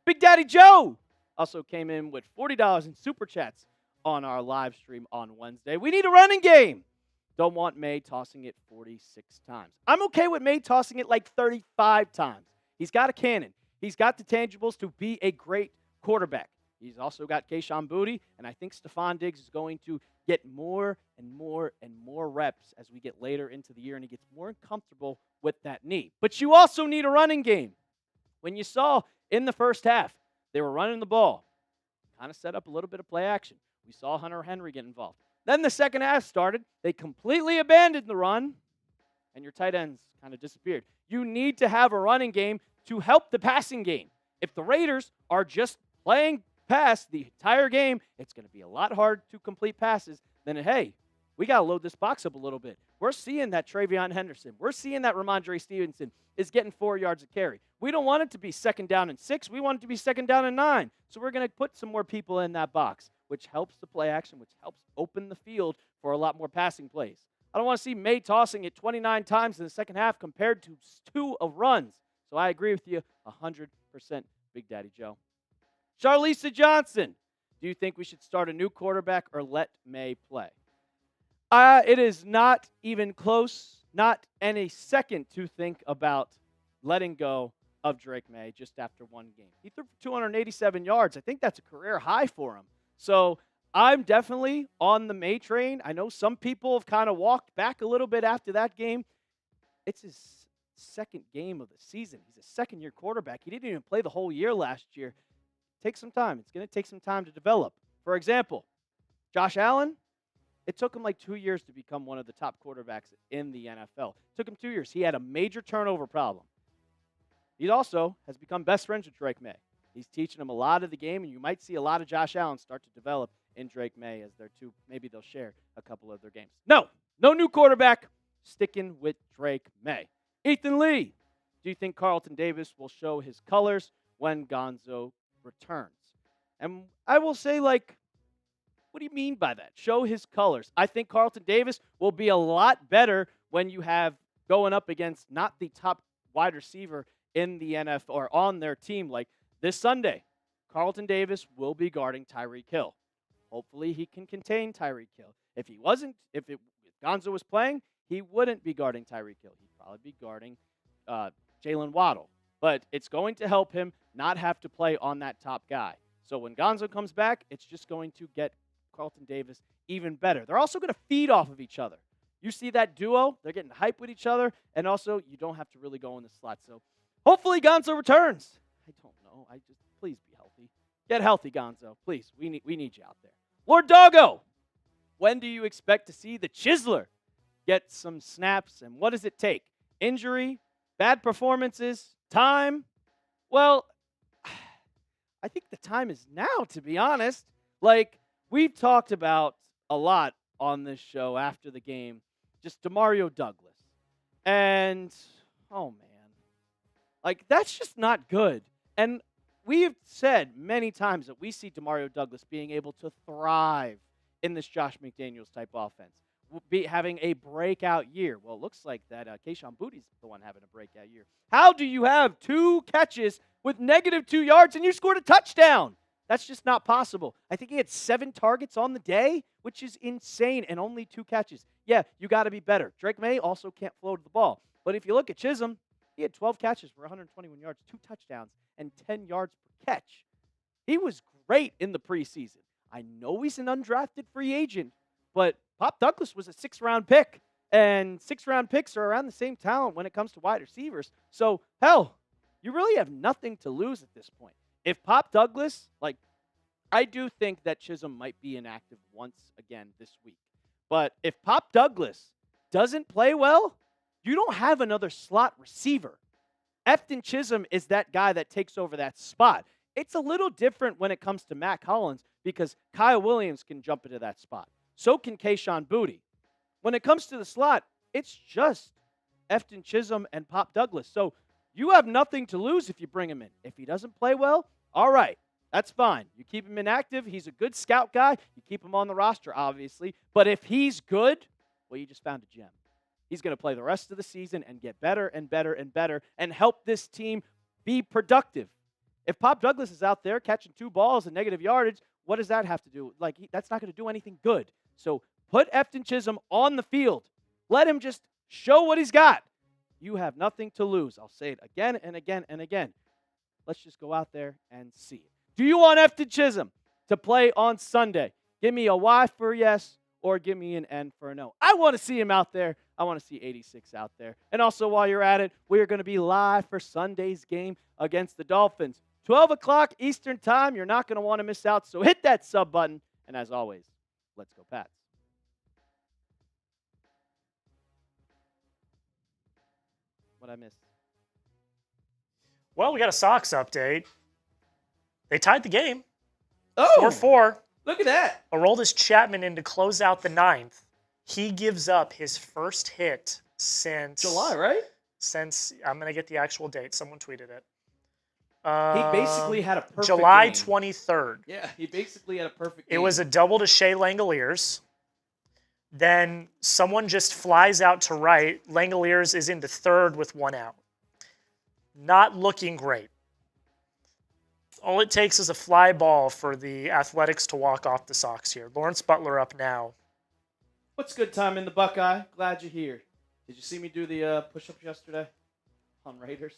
Big Daddy Joe also came in with $40 in Super Chats on our live stream on Wednesday. We need a running game. Don't want May tossing it 46 times. I'm okay with May tossing it like 35 times. He's got a cannon. He's got the tangibles to be a great quarterback. He's also got Kayshon Boutte, and I think Stephon Diggs is going to get more and more and more reps as we get later into the year, and he gets more comfortable with that knee. But you also need a running game. When you saw in the first half, they were running the ball, kind of set up a little bit of play action. We saw Hunter Henry get involved. Then the second half started. They completely abandoned the run, and your tight ends kind of disappeared. You need to have a running game to help the passing game. If the Raiders are just playing pass the entire game, it's going to be a lot hard to complete passes. Then, hey, we got to load this box up a little bit. We're seeing that Treveyon Henderson. We're seeing that Ramondre Stevenson is getting 4 yards of carry. We don't want it to be 2nd down and 6. We want it to be 2nd down and 9. So we're going to put some more people in that box, which helps the play action, which helps open the field for a lot more passing plays. I don't want to see May tossing it 29 times in the second half compared to 2 of runs. So I agree with you 100%, Big Daddy Joe. Charlisa Johnson, do you think we should start a new quarterback or let May play? It is not even close, not any second to think about letting go of Drake May just after 1 game. He threw for 287 yards. I think that's a career high for him. So I'm definitely on the May train. I know some people have kind of walked back a little bit after that game. It's his 2nd game of the season. He's a 2nd-year quarterback. He didn't even play the whole year last year. Take some time. It's going to take some time to develop. For example, Josh Allen, it took him like 2 years to become one of the top quarterbacks in the NFL. It took him 2 years. He had a major turnover problem. He also has become best friends with Drake May. He's teaching him a lot of the game, and you might see a lot of Josh Allen start to develop in Drake May as their two. Maybe they'll share a couple of their games. No new quarterback. Sticking with Drake May. Ethan Lee, do you think Carlton Davis will show his colors when Gonzo returns? And I will say, like, what do you mean by that? Show his colors. I think Carlton Davis will be a lot better when you have going up against not the top wide receiver in the NFL or on their team. Like this Sunday, Carlton Davis will be guarding Tyreek Hill. Hopefully he can contain Tyreek Hill. If Gonzo was playing, he wouldn't be guarding Tyreek Hill. He'd probably be guarding Jalen Waddle. But it's going to help him not have to play on that top guy. So when Gonzo comes back, it's just going to get Carlton Davis even better. They're also going to feed off of each other. You see that duo, they're getting hype with each other, and also you don't have to really go in the slot. So hopefully Gonzo returns. I don't know. Please be healthy. Get healthy, Gonzo. Please, we need you out there. Lord Doggo, when do you expect to see the Chiseler get some snaps, and what does it take? Injury, bad performances, time? Well, I think the time is now, to be honest. Like, we've talked about a lot on this show after the game, just DeMario Douglas. And, oh, man. Like, that's just not good. And we've said many times that we see DeMario Douglas being able to thrive in this Josh McDaniels type offense, having a breakout year. Well, it looks like that Kayshon Boutte's the one having a breakout year. How do you have 2 catches with -2 yards and you scored a touchdown? That's just not possible. I think he had 7 targets on the day, which is insane, and only 2 catches. Yeah, you got to be better. Drake May also can't float the ball. But if you look at Chisholm, he had 12 catches for 121 yards, 2 touchdowns, and 10 yards per catch. He was great in the preseason. I know he's an undrafted free agent, but Pop Douglas was a 6th-round pick, and 6th-round picks are around the same talent when it comes to wide receivers. So, hell, you really have nothing to lose at this point. If Pop Douglas, I do think that Chisholm might be inactive once again this week. But if Pop Douglas doesn't play well, you don't have another slot receiver. Efton Chisholm is that guy that takes over that spot. It's a little different when it comes to Matt Collins because Kyle Williams can jump into that spot. So can Kayshon Boutte. When it comes to the slot, it's just Efton Chisholm and Pop Douglas. So you have nothing to lose if you bring him in. If he doesn't play well, all right, that's fine. You keep him inactive. He's a good scout guy. You keep him on the roster, obviously. But if he's good, well, you just found a gem. He's going to play the rest of the season and get better and better and better and help this team be productive. If Pop Douglas is out there catching 2 balls and negative yardage, what does that have to do? That's not going to do anything good. So put Efton Chisholm on the field. Let him just show what he's got. You have nothing to lose. I'll say it again and again and again. Let's just go out there and see it. Do you want Efton Chisholm to play on Sunday? Give me a Y for a yes or give me an N for a no. I want to see him out there. I want to see 86 out there. And also, while you're at it, we are going to be live for Sunday's game against the Dolphins. 12 o'clock Eastern time. You're not going to want to miss out, so hit that sub button. And as always, let's go Pats. What'd I miss? Well, we got a Sox update. They tied the game. Oh, 4-4. Look at that. Aroldis Chapman in to close out the 9th. He gives up his first hit since July, right? I'm going to get the actual date. Someone tweeted it. He basically had a perfect July game. 23rd. Yeah, he basically had a perfect game. It was a double to Shea Langoliers. Then someone just flies out to right. Langoliers is into 3rd with 1 out. Not looking great. All it takes is a fly ball for the Athletics to walk off the Sox here. Lawrence Butler up now. What's good time in the Buckeye? Glad you're here. Did you see me do the push-ups yesterday on Raiders?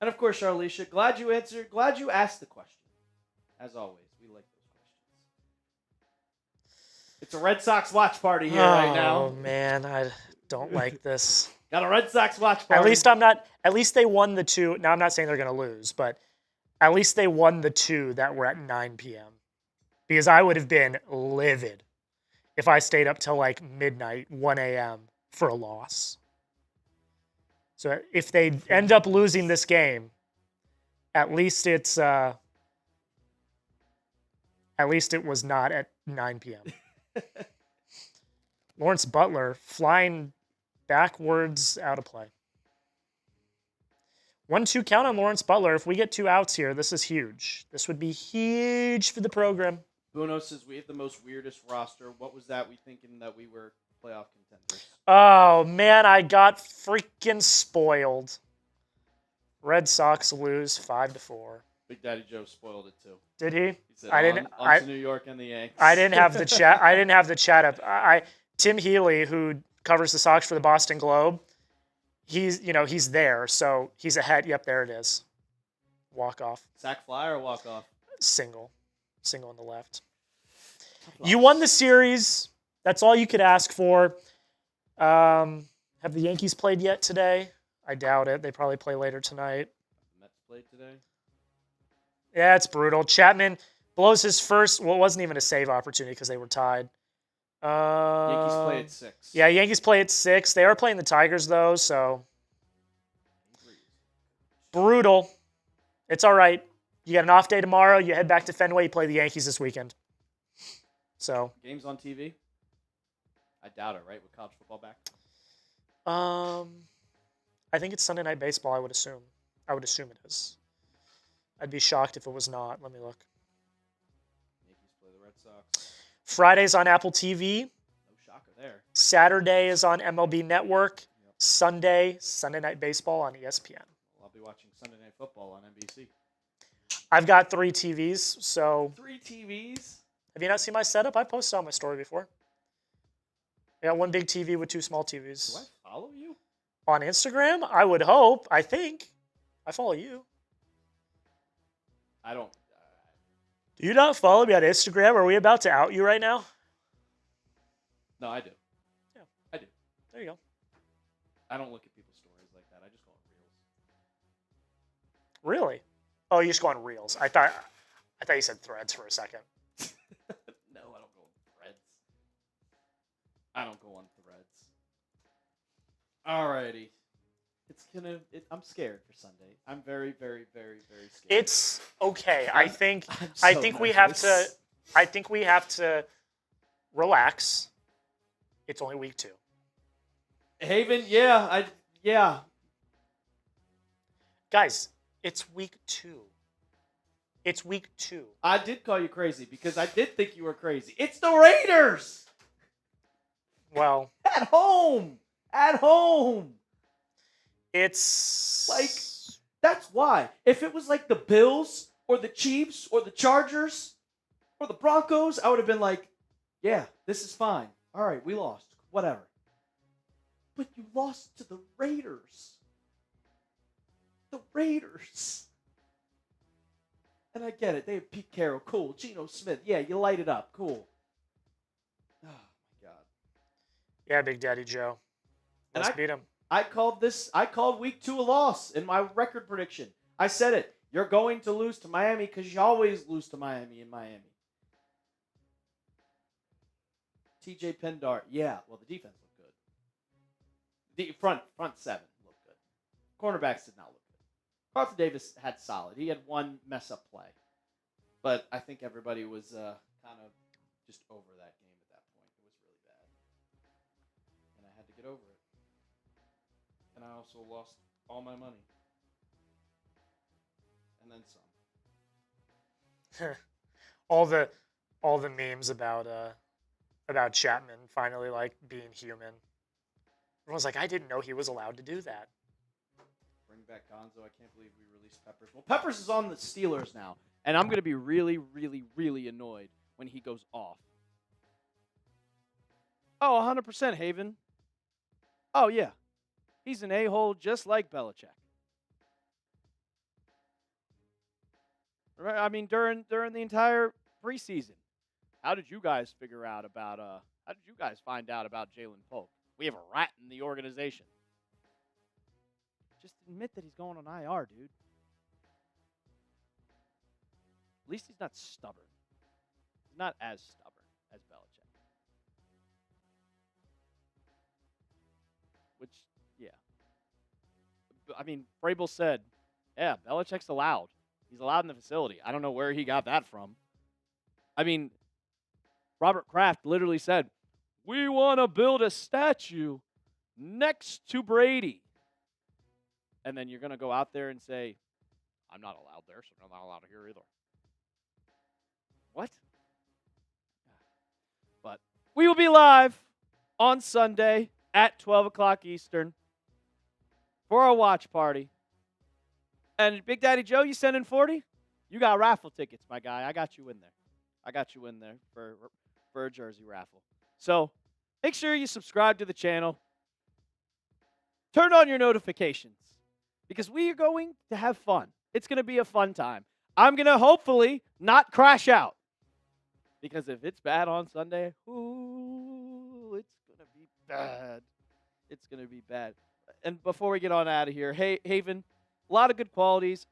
And of course, Charlicia, glad you asked the question. As always, we like those questions. It's a Red Sox watch party here right now. Oh man, I don't like this. Got a Red Sox watch party. At least they won the 2. Now I'm not saying they're going to lose, but at least they won the 2 that were at 9 p.m. Because I would have been livid if I stayed up till like midnight, 1 a.m. for a loss. So if they end up losing this game, at least it was not at 9 p.m. Lawrence Butler flying backwards out of play. 1-2 count on Lawrence Butler. If we get 2 outs here, this is huge. This would be huge for the program. Bruno says we have the most weirdest roster. What was that? We thinking that we were playoff contenders? Oh, man, I got freaking spoiled. Red Sox lose 5-4. Big Daddy Joe spoiled it too. Did he? He said on to New York and the Yanks. I didn't have the chat. I didn't have the chat up. Tim Healy, who covers the Sox for the Boston Globe, he's there, so he's ahead. Yep, there it is. Walk off. Sack fly or walk off? Single on the left. You won the series. That's all you could ask for. Have the Yankees played yet today? I doubt it. They probably play later tonight. The Mets played today. Yeah, it's brutal. Chapman blows his first. Well, it wasn't even a save opportunity because they were tied. Yankees play at 6. Yeah, Yankees play at 6. They are playing the Tigers though, so brutal. It's all right. You got an off day tomorrow. You head back to Fenway. You play the Yankees this weekend. So games on TV. I doubt it. Right, with college football back. I think it's Sunday Night Baseball. I would assume it is. I'd be shocked if it was not. Let me look. Yankees play the Red Sox. Friday's on Apple TV. No shocker there. Saturday is on MLB Network. Yep. Sunday Night Baseball on ESPN. Well, I'll be watching Sunday Night Football on NBC. I've got 3 TVs, so... 3 TVs? Have you not seen my setup? I posted on my story before. I got 1 big TV with 2 small TVs. Do I follow you? On Instagram? I would hope. I think. I follow you. I don't... Do you not follow me on Instagram? Are we about to out you right now? No, I do. Yeah. I do. There you go. I don't look at people's stories like that. I just go on Reels. Really? Oh, you just go on Reels. I thought you said Threads for a second. No, I don't go on Threads. I don't go on Threads. Alrighty. I'm scared for Sunday. I'm very, very, very, very scared. It's okay. I think we have to relax. It's only week 2. Haven, yeah. Guys, it's week 2. It's week 2. I did call you crazy because I did think you were crazy. It's the Raiders. Well, at home. It's like, that's why. If it was like the Bills or the Chiefs or the Chargers or the Broncos, I would have been like, yeah, this is fine. All right, we lost. Whatever. But you lost to the Raiders. The Raiders. And I get it. They have Pete Carroll. Cool. Geno Smith. Yeah, you light it up. Cool. Oh, my God. Yeah, Big Daddy Joe. Let's beat him. I called week 2 a loss in my record prediction. I said it. You're going to lose to Miami because you always lose to Miami in Miami. TJ Pendart. Yeah, well, the defense looked good. The front 7 looked good. Cornerbacks did not look good. Carlton Davis had solid. He had 1 mess-up play. But I think everybody was kind of just over that game at that point. It was really bad. And I had to get over it. And I also lost all my money. And then some. all the memes about Chapman finally like being human. Everyone's like, I didn't know he was allowed to do that. Bring back Gonzo. I can't believe we released Peppers. Well, Peppers is on the Steelers now. And I'm going to be really, really, really annoyed when he goes off. Oh, 100% Haven. Oh, yeah. He's an a-hole just like Belichick. Right? I mean, during the entire preseason, how did you guys find out about Jalen Polk? We have a rat in the organization. Just admit that he's going on IR, dude. At least he's not stubborn. He's not as stubborn as Belichick. Which, yeah. I mean, Vrabel said, yeah, Belichick's allowed. He's allowed in the facility. I don't know where he got that from. I mean, Robert Kraft literally said, we want to build a statue next to Brady. And then you're going to go out there and say, I'm not allowed there, so I'm not allowed here either. What? But we will be live on Sunday at 12 o'clock Eastern for a watch party. And Big Daddy Joe, you sending 40? You got raffle tickets, my guy. I got you in there. For a jersey raffle. So make sure you subscribe to the channel. Turn on your notifications because we are going to have fun. It's going to be a fun time. I'm going to hopefully not crash out. Because if it's bad on Sunday, ooh, it's going to be bad. It's going to be bad. And before we get on out of here, hey, Haven, a lot of good qualities.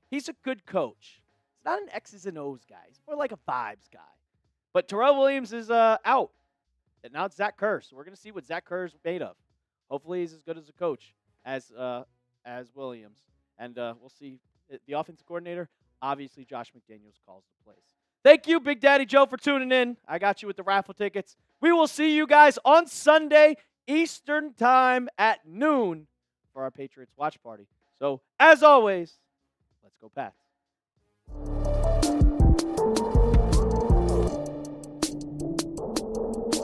He's a good coach. He's not an X's and O's guy. He's more like a vibes guy. But Terrell Williams is out. And now it's Zach Kerr. So we're going to see what Zach Kerr is made of. Hopefully he's as good as a coach as Williams. And we'll see. The offensive coordinator, obviously Josh McDaniels calls the plays. Thank you, Big Daddy Joe, for tuning in. I got you with the raffle tickets. We will see you guys on Sunday, Eastern Time at noon for our Patriots watch party. So, as always, let's go Pats.